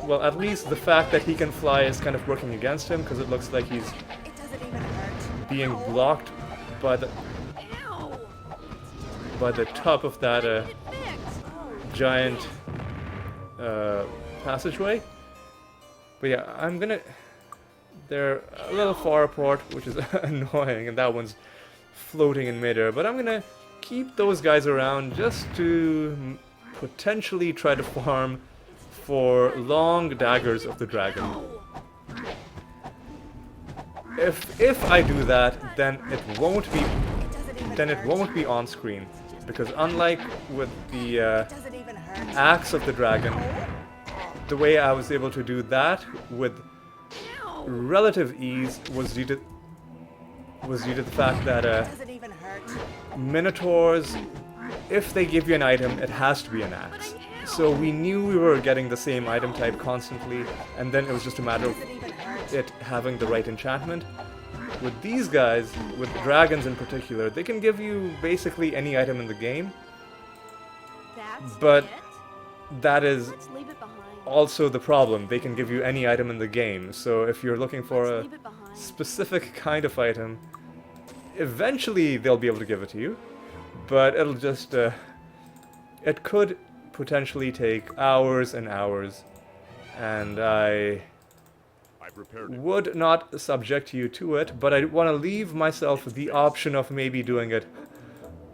Well, at least the fact that he can fly is kind of working against him because it looks like he's It doesn't even hurt. being blocked by the top of that Need it fixed. giant passageway. But yeah, I'm gonna... They're a little far apart, which is annoying, and that one's floating in midair. But I'm gonna keep those guys around just to potentially try to farm for long daggers of the dragon. If I do that, then it won't be on screen, because unlike with the It doesn't even hurt. axe of the dragon, the way I was able to do that with relative ease was due to the fact that It doesn't even hurt. minotaurs, if they give you an item, it has to be an axe. So we knew we were getting the same item type constantly, and then it was just a matter of Doesn't even hurt. it having the right enchantment. With these guys, with dragons in particular, they can give you basically any item in the game, That's but it. that is Let's leave it behind. also the problem. They can give you any item in the game, so if you're looking for Let's a leave it behind. specific kind of item, eventually they'll be able to give it to you, but it'll just, it could potentially take hours and hours, and I prepared it. would not subject you to it, but I want to leave myself the option of maybe doing it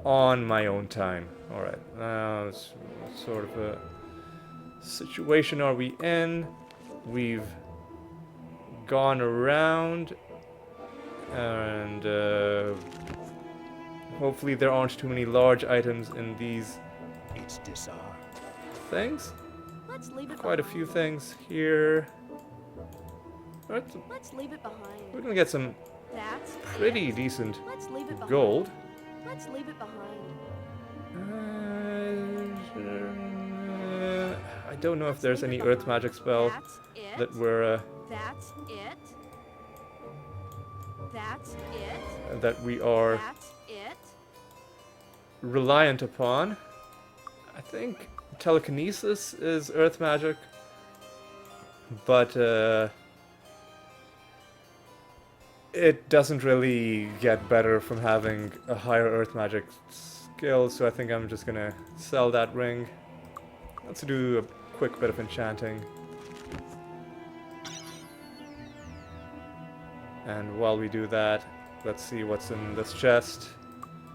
on my own time. Alright, now what sort of a situation are we in? We've gone around, and hopefully there aren't too many large items in these It's disarmed. things. Let's leave it Quite a behind. few things here. Alright, so Let's leave it behind. we're gonna get some That's pretty decent Let's leave it behind. gold. Let's leave it behind. I don't know if there's Let's any leave it earth behind. magic spell That's it. that we're That's it. That's it. we are That's it. reliant upon. I think telekinesis is earth magic, but it doesn't really get better from having a higher earth magic skill, so I think I'm just gonna sell that ring. Let's do a quick bit of enchanting. And while we do that, let's see what's in this chest.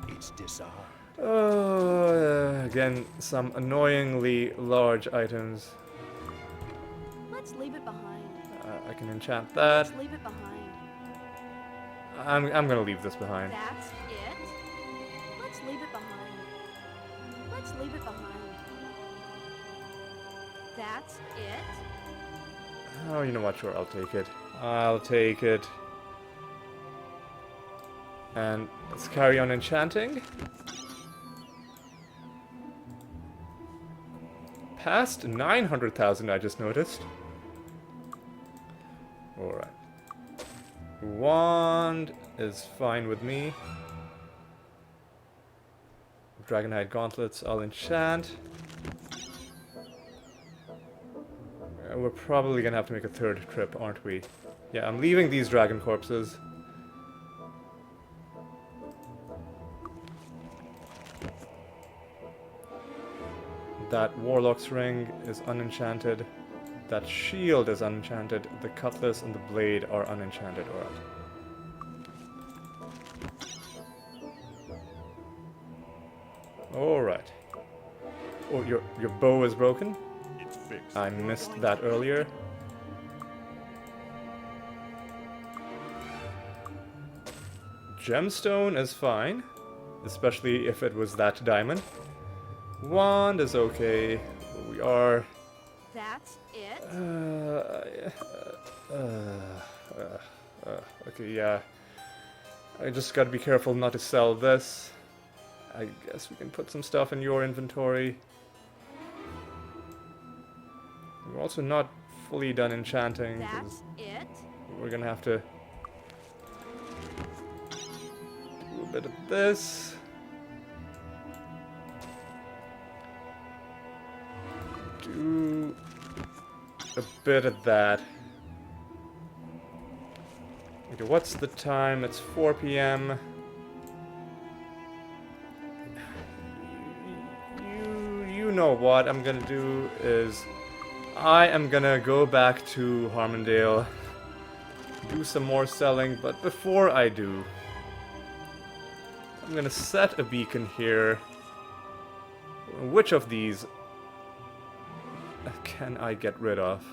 It's disarmed. Oh, again, some annoyingly large items. I can enchant that. Let's leave it behind. I'm gonna leave this behind. That's it. Let's leave it behind. Let's leave it behind. That's it. Oh, you know what? Sure, I'll take it. I'll take it. And let's carry on enchanting. Past 900,000, I just noticed. Alright. Wand is fine with me. Dragonhide gauntlets, I'll enchant. We're probably gonna have to make a third trip, aren't we? Yeah, I'm leaving these dragon corpses. That warlock's ring is unenchanted. That shield is unenchanted. The cutlass and the blade are unenchanted. Alright. Oh, your bow is broken? It's fixed. I missed that earlier. Gemstone is fine, especially if it was that diamond. Wand is okay. We are... That's it. Okay, yeah. I just gotta be careful not to sell this. I guess we can put some stuff in your inventory. We're also not fully done enchanting. That's it. We're gonna have to do a bit of this. Do a bit of that. Okay, what's the time? It's 4 p.m. You know what I'm gonna do is I am gonna go back to Harmondale, do some more selling, but before I do, I'm gonna set a beacon here. Which of these can I get rid of?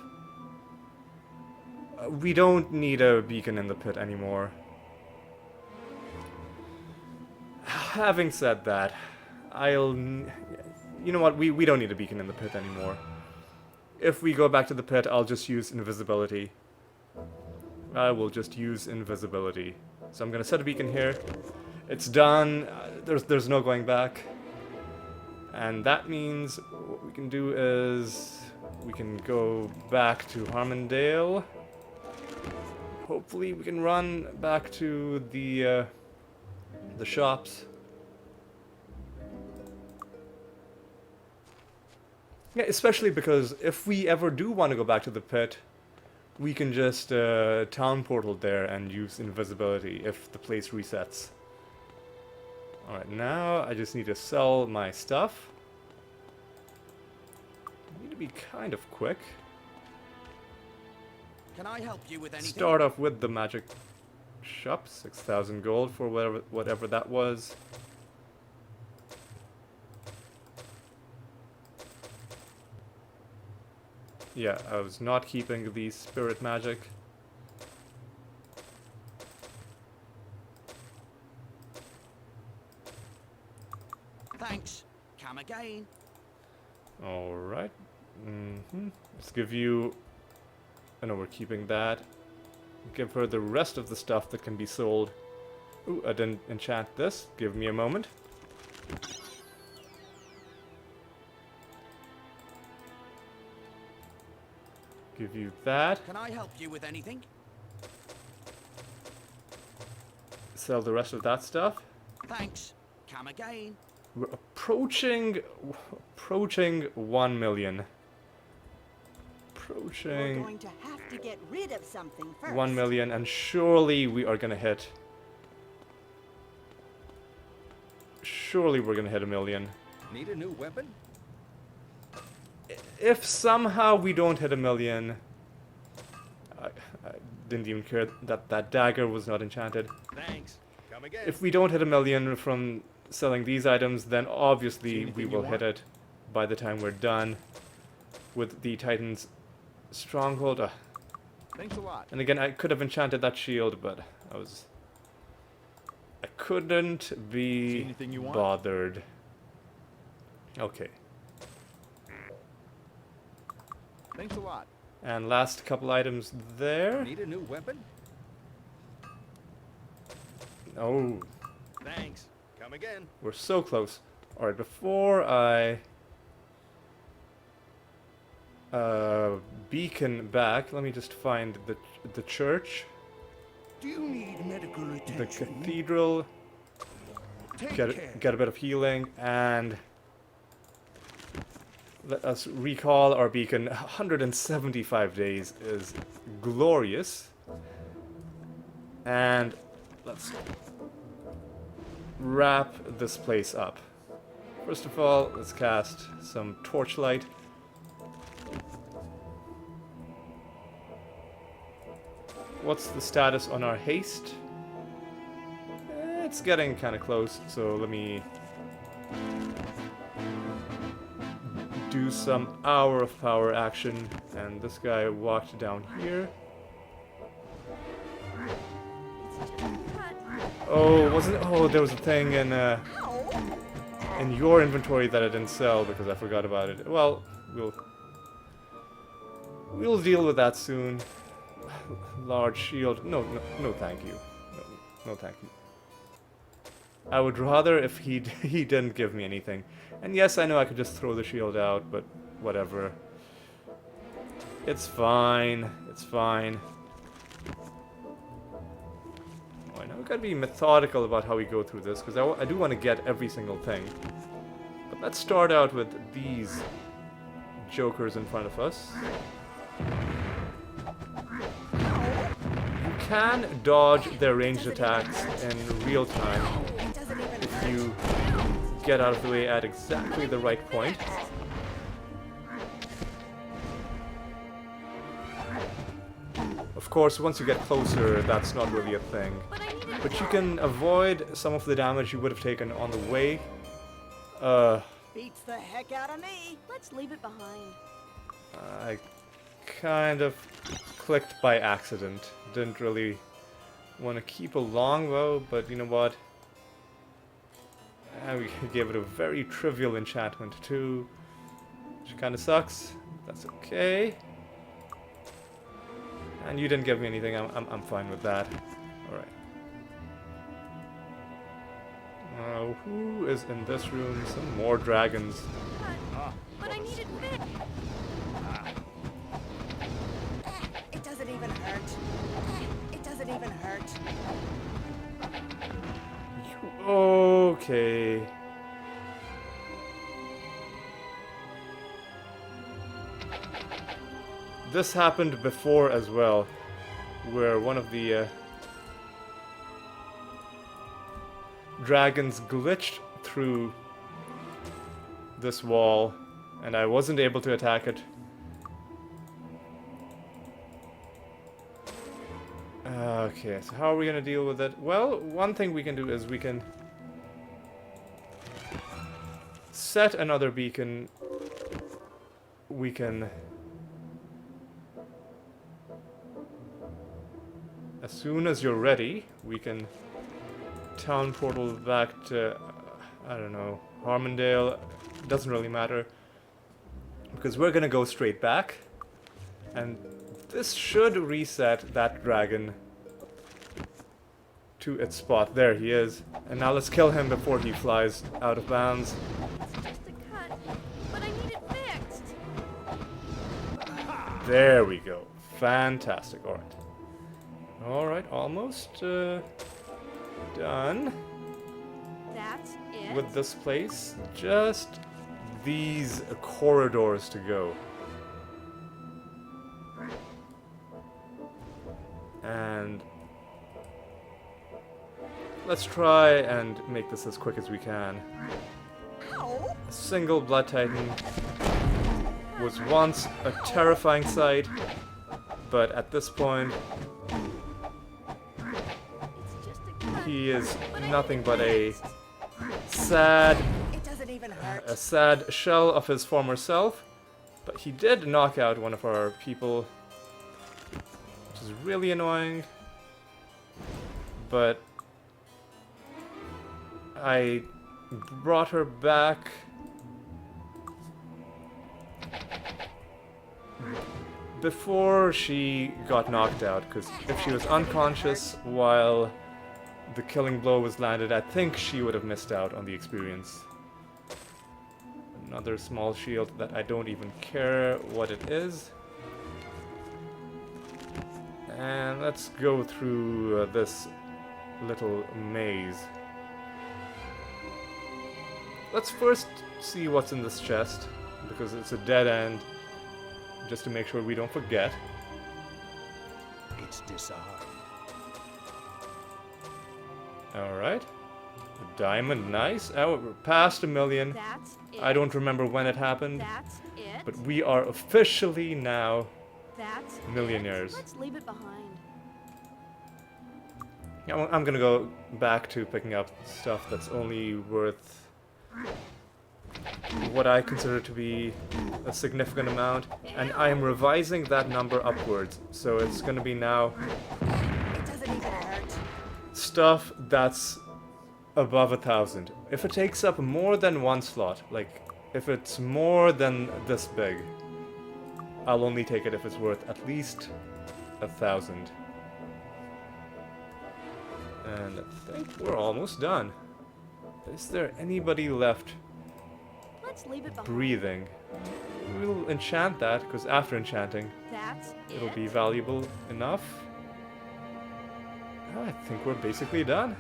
We don't need a beacon in the pit anymore. Having said that, you know what, we don't need a beacon in the pit anymore. If we go back to the pit, I'll just use invisibility. I will just use invisibility. So I'm gonna set a beacon here. It's done. There's no going back. And that means what we can do is we can go back to Harmondale. Hopefully we can run back to the shops. Yeah, especially because if we ever do want to go back to the pit, we can just town portal there and use invisibility if the place resets. Alright, now I just need to sell my stuff. I need to be kind of quick. Can I help you with anything? Start off with the magic shop, 6,000 gold for whatever that was. Yeah, I was not keeping the spirit magic. Thanks. Come again. Alright. Let's give you... I know we're keeping that. Give her the rest of the stuff that can be sold. Ooh, I didn't enchant this. Give me a moment. Give you that. Can I help you with anything? Sell the rest of that stuff. Thanks. Come again. We're approaching 1 million. We're Approaching going to have to get rid of something first. 1 million, and surely we are gonna hit. Surely we're gonna hit 1 million. Need a new weapon? If somehow we don't hit 1 million, I didn't even care that that dagger was not enchanted. Thanks. Come again. If we don't hit 1 million from selling these items, then obviously we will hit it by the time we're done with the Titan's Stronghold. Thanks a lot. And again, I could have enchanted that shield, but I couldn't See be anything you want? bothered. Okay. Thanks a lot. And last couple items there. Need a new weapon? Oh, Thanks. Come again. we're so close. Alright, before I beacon back, let me just find the church, Do you need medical the attention? cathedral, Take get care. get a bit of healing, and let us recall our beacon. 175 days is glorious. And let's wrap this place up. First of all, let's cast some torchlight. What's the status on our haste? It's getting kind of close, so let me do some Hour of Power action. And this guy walked down here. It's just a cut. Oh, wasn't? Oh, there was a thing in your inventory that I didn't sell because I forgot about it. Well, we'll deal with that soon. Large shield. No, thank you. No, thank you. I would rather if he didn't give me anything. And yes, I know I could just throw the shield out, but whatever. It's fine. It's fine. Oh, I know we gotta be methodical about how we go through this, because I do want to get every single thing. But let's start out with these jokers in front of us. You can dodge their ranged attacks in real time if you get out of the way at exactly the right point. Of course, once you get closer, that's not really a thing. But you can avoid some of the damage you would have taken on the way. Beats the heck out of me. Let's leave it behind. I kind of clicked by accident. Didn't really want to keep a longbow, but you know what? We gave it a very trivial enchantment too, which kind of sucks. That's okay. And you didn't give me anything. I'm fine with that. All right. Who is in this room? Some more dragons. But I need it fixed. It doesn't even hurt. It doesn't even hurt. Okay. This happened before as well, where one of the dragons glitched through this wall, and I wasn't able to attack it. Okay, so how are we gonna deal with it? Well, one thing we can do is we can set another beacon. We can, as soon as you're ready, we can town portal back to, I don't know, Harmondale. Doesn't really matter, because we're gonna go straight back, and this should reset that dragon to its spot. There he is. And now let's kill him before he flies out of bounds. It's just a cut. But I need it fixed. There we go. Fantastic. Alright. Alright, almost done That's it. with this place. Just these corridors to go. And let's try and make this as quick as we can. A single Blood Titan was once a terrifying sight, but at this point, It's just a cut. he is But I nothing need but it a fixed. sad, It doesn't even hurt. a sad shell of his former self. But he did knock out one of our people. is really annoying. But I brought her back before she got knocked out, because if she was unconscious while the killing blow was landed, I think she would have missed out on the experience. Another small shield that I don't even care what it is. And let's go through this little maze. Let's first see what's in this chest, because it's a dead end, just to make sure we don't forget. It's disarmed. Alright. A diamond, nice. Oh, we're past 1 million. That's it. I don't remember when it happened, That's it. but we are officially now That's millionaires. it. Let's leave it behind. Yeah, I'm gonna go back to picking up stuff that's only worth what I consider to be a significant amount, and I am revising that number upwards, so it's gonna be now It doesn't even hurt. stuff that's above 1,000. If it takes up more than one slot, like if it's more than this big, I'll only take it if it's worth at least 1,000. And I think we're almost done. Is there anybody left Let's leave it behind. breathing? We'll enchant that, because after enchanting, That's it'll it. be valuable enough. I think we're basically done.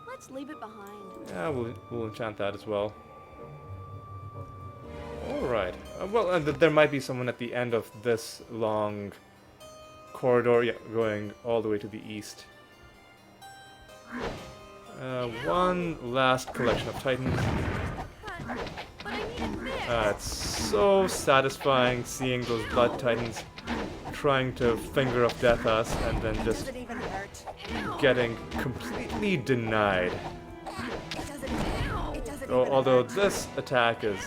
Let's leave it behind. Yeah, we'll enchant that as well. Alright. Well, there might be someone at the end of this long corridor, yeah, going all the way to the east. One last collection of titans. Cut. But I needed this. It's so satisfying seeing those blood titans trying to finger of death us and then It just doesn't even hurt. getting completely denied. It doesn't even Although hurt. this attack is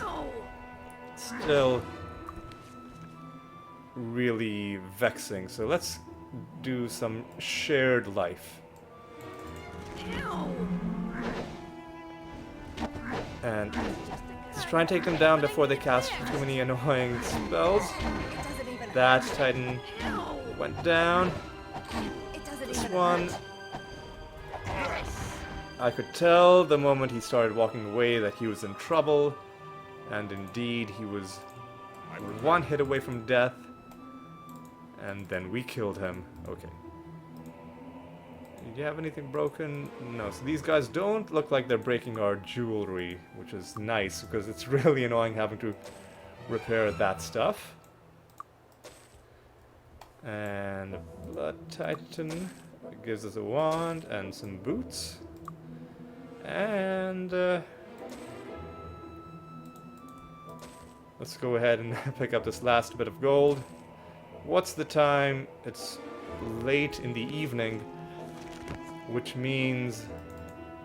still really vexing, so let's do some shared life. And let's try and take them down before they cast too many annoying spells. It doesn't even That hurt. titan went down. It doesn't This even one, hurt. I could tell the moment he started walking away that he was in trouble, and indeed he was one hit away from death, and then we killed him. Okay. Do you have anything broken? No, so these guys don't look like they're breaking our jewelry, which is nice, because it's really annoying having to repair that stuff. And a Blood Titan gives us a wand and some boots. And let's go ahead and pick up this last bit of gold. What's the time? It's late in the evening, which means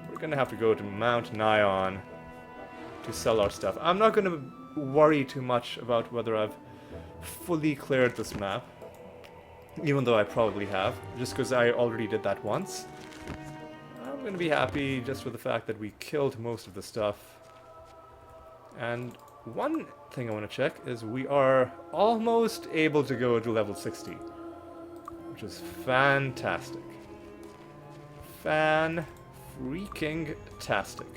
we're gonna have to go to Mount Nion to sell our stuff. I'm not gonna worry too much about whether I've fully cleared this map, even though I probably have, just because I already did that once. I'm gonna be happy just with the fact that we killed most of the stuff. And one thing I want to check is we are almost able to go to level 60, which is fantastic. Fan-freaking-tastic.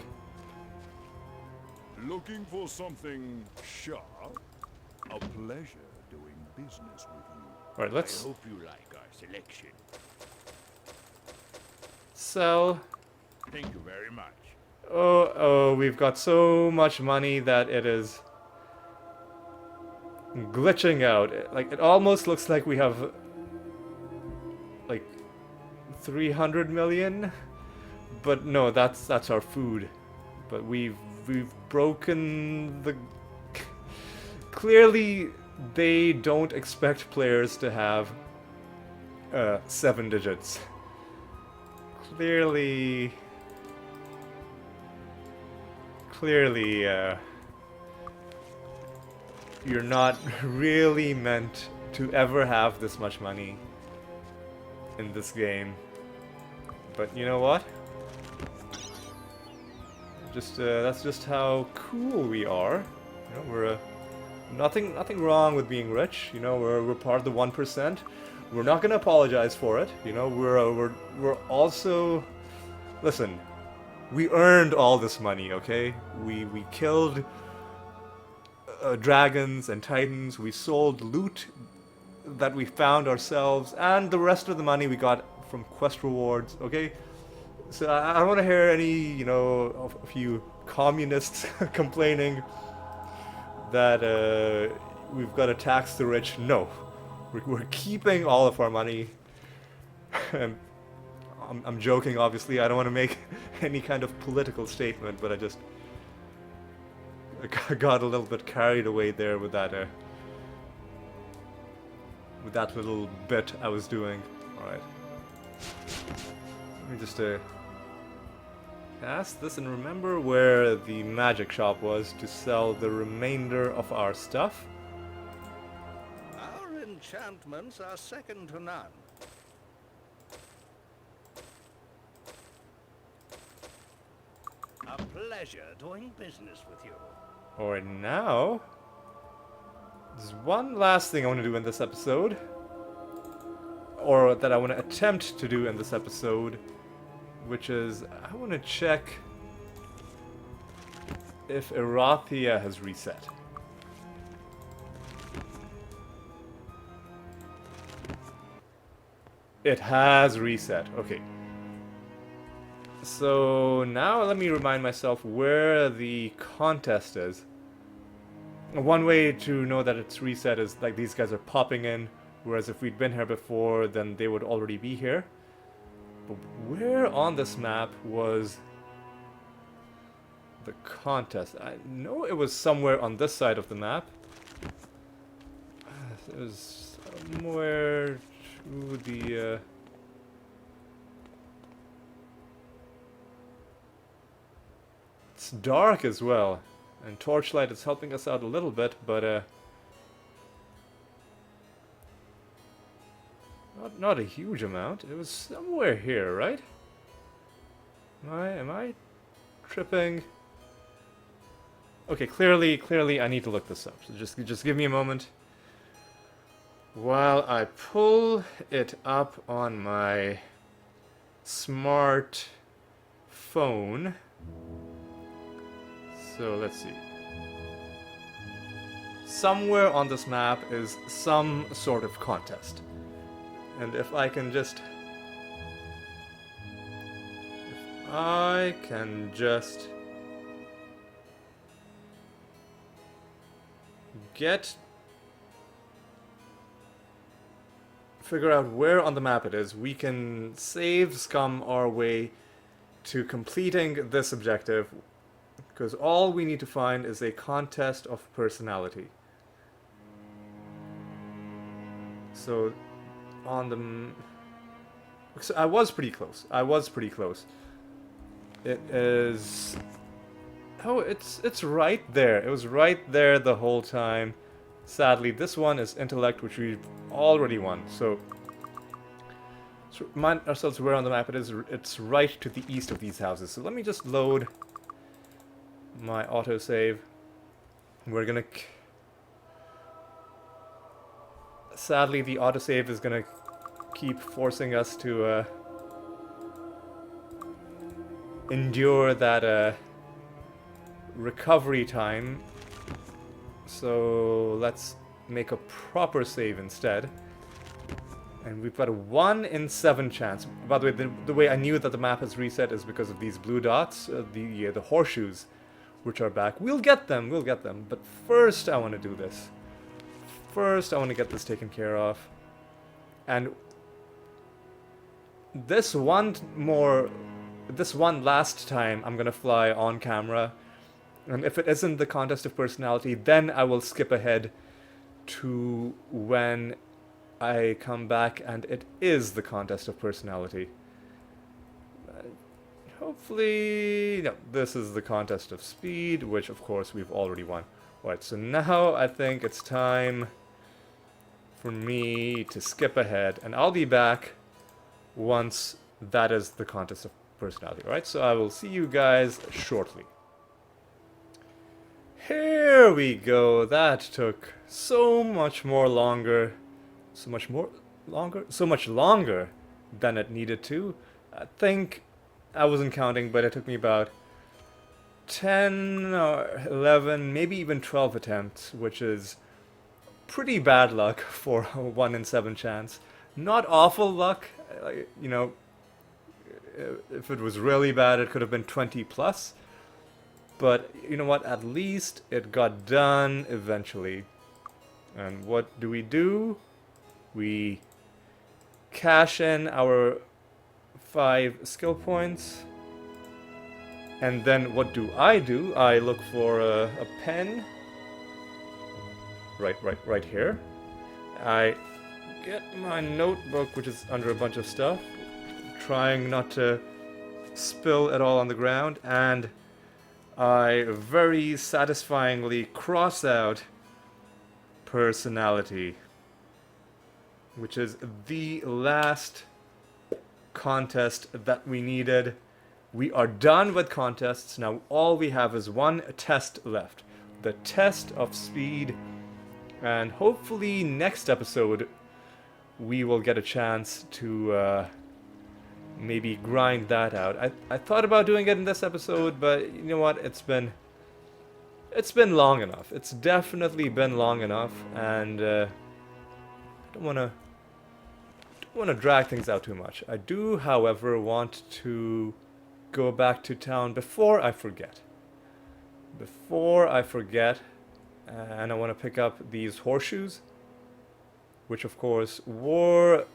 Looking for something sharp? A pleasure doing business with you. Alright, let's I hope you like our selection. sell. Thank you very much. Oh, we've got so much money that it is glitching out. Like, it almost looks like we have like 300 million, but no, that's our food. But we've broken the. Clearly, they don't expect players to have 7 digits. Clearly, you're not really meant to ever have this much money in this game. But you know what? That's just how cool we are. You know, we're nothing wrong with being rich. You know, we're part of the 1%. We're not gonna apologize for it. You know, we're also, listen, we earned all this money. Okay, we killed dragons and titans. We sold loot that we found ourselves, and the rest of the money we got from quest rewards. Okay. So I don't want to hear any, you know, of you communists complaining that we've got to tax the rich. No, we're keeping all of our money. And I'm joking, obviously. I don't want to make any kind of political statement, but I got a little bit carried away there with that little bit I was doing. All right. Let me just cast this and remember where the magic shop was to sell the remainder of our stuff. Our enchantments are second to none. A pleasure doing business with you. Alright, now there's one last thing I want to do in this episode, or that I want to attempt to do in this episode, which is I want to check if Erathia has reset. It has reset. Okay. So now let me remind myself where the contest is. One way to know that it's reset is like these guys are popping in, whereas if we'd been here before, then they would already be here. But where on this map was the contest? I know it was somewhere on this side of the map. It was somewhere to the... It's dark as well, and torchlight is helping us out a little bit, but not a huge amount. It was somewhere here, right? Am I tripping? Okay, clearly I need to look this up. So just give me a moment while I pull it up on my smart phone. So let's see. Somewhere on this map is some sort of contest. And if I can just figure out where on the map it is, we can save scum our way to completing this objective. Because all we need to find is a contest of personality. So, on the... So I was pretty close. It is... Oh, it's right there. It was right there the whole time. Sadly, this one is intellect, which we've already won. So remind ourselves where on the map it is. It's right to the east of these houses. So let me just load my autosave. We're gonna... Sadly, the autosave is gonna keep forcing us to endure that recovery time. So let's make a proper save instead. And we've got a 1 in 7 chance. By the way, the way I knew that the map has reset is because of these blue dots, the horseshoes, which are back. We'll get them. But first, I want to do this. First, I want to get this taken care of. And this one last time, I'm gonna fly on camera. And if it isn't the contest of personality, then I will skip ahead to when I come back and it is the contest of personality. Hopefully... No, this is the contest of speed, which of course we've already won. Alright, so now I think it's time for me to skip ahead, and I'll be back once that is the contest of personality, alright? So I will see you guys shortly. Here we go. That took so much longer than it needed to. I think I wasn't counting, but it took me about 10 or 11, maybe even 12 attempts, which is pretty bad luck for a 1 in 7 chance. Not awful luck, you know, if it was really bad it could have been 20 plus. But you know what, at least it got done eventually. And what do? We cash in our 5 skill points. And then what do? I look for a pen. Right here. I get my notebook, which is under a bunch of stuff, trying not to spill it all on the ground, and I very satisfyingly cross out personality, which is the last contest that we needed. We are done with contests. Now all we have is one test left. The test of speed. And hopefully next episode we will get a chance to maybe grind that out. I thought about doing it in this episode, but you know what? It's been long enough. It's definitely been long enough, and I don't want to drag things out too much. I do, however, want to go back to town before I forget. And I want to pick up these horseshoes, which of course were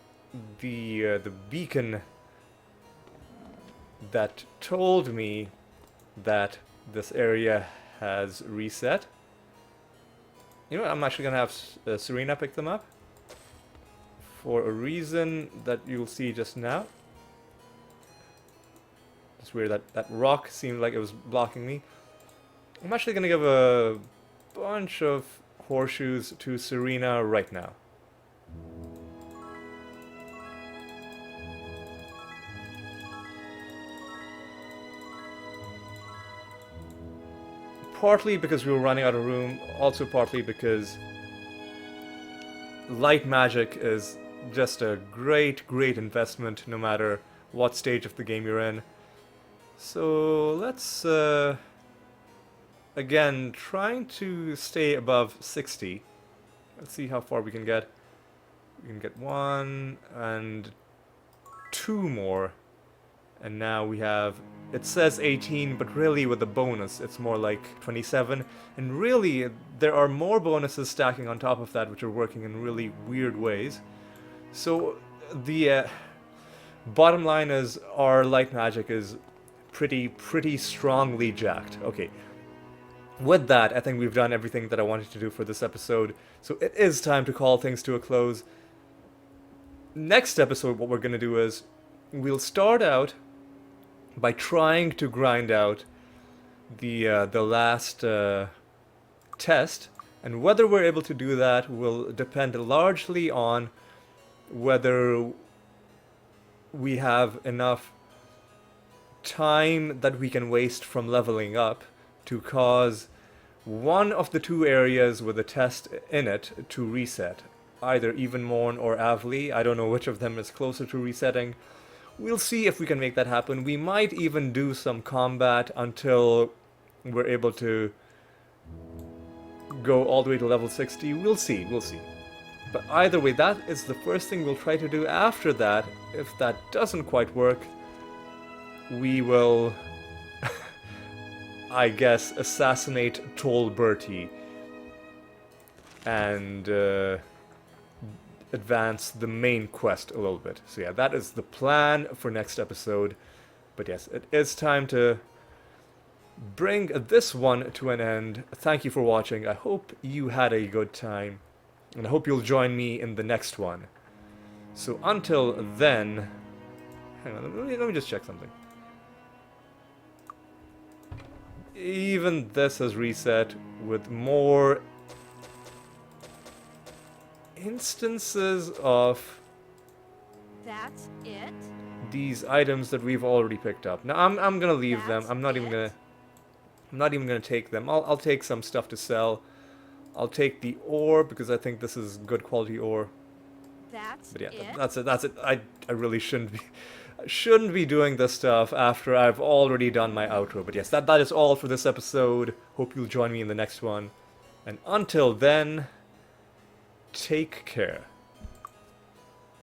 the beacon that told me that this area has reset. You know what, I'm actually gonna have Serena pick them up for a reason that you'll see just now. It's weird that rock seemed like it was blocking me. I'm actually gonna give a bunch of horseshoes to Serena right now. Partly because we were running out of room, also partly because light magic is just a great investment no matter what stage of the game you're in. So let's again, trying to stay above 60. Let's see how far we can get. We can get 1 and 2 more. And now we have, it says 18, but really with the bonus it's more like 27. And really, there are more bonuses stacking on top of that which are working in really weird ways. So the bottom line is our light magic is pretty strongly jacked. Okay. With that, I think we've done everything that I wanted to do for this episode, so it is time to call things to a close. Next episode, what we're going to do is, we'll start out by trying to grind out the last test, and whether we're able to do that will depend largely on whether we have enough time that we can waste from leveling up to cause one of the 2 areas with a test in it to reset. Either Evenmorn or Avli. I don't know which of them is closer to resetting. We'll see if we can make that happen. We might even do some combat until we're able to go all the way to level 60. We'll see. But either way, that is the first thing we'll try to do. After that, if that doesn't quite work, we will I guess, assassinate Tolberti and advance the main quest a little bit. So yeah, that is the plan for next episode. But yes, it is time to bring this one to an end. Thank you for watching. I hope you had a good time, and I hope you'll join me in the next one. So until then, hang on, let me just check something. Even this has reset with more instances of That's it? these items that we've already picked up. Now I'm gonna leave them. That's I'm not even gonna take them. I'll take some stuff to sell. I'll take the ore because I think this is good quality ore. That's But yeah, it? that's it. I really shouldn't be doing this stuff after I've already done my outro. But yes, that is all for this episode. Hope you'll join me in the next one. And until then, take care.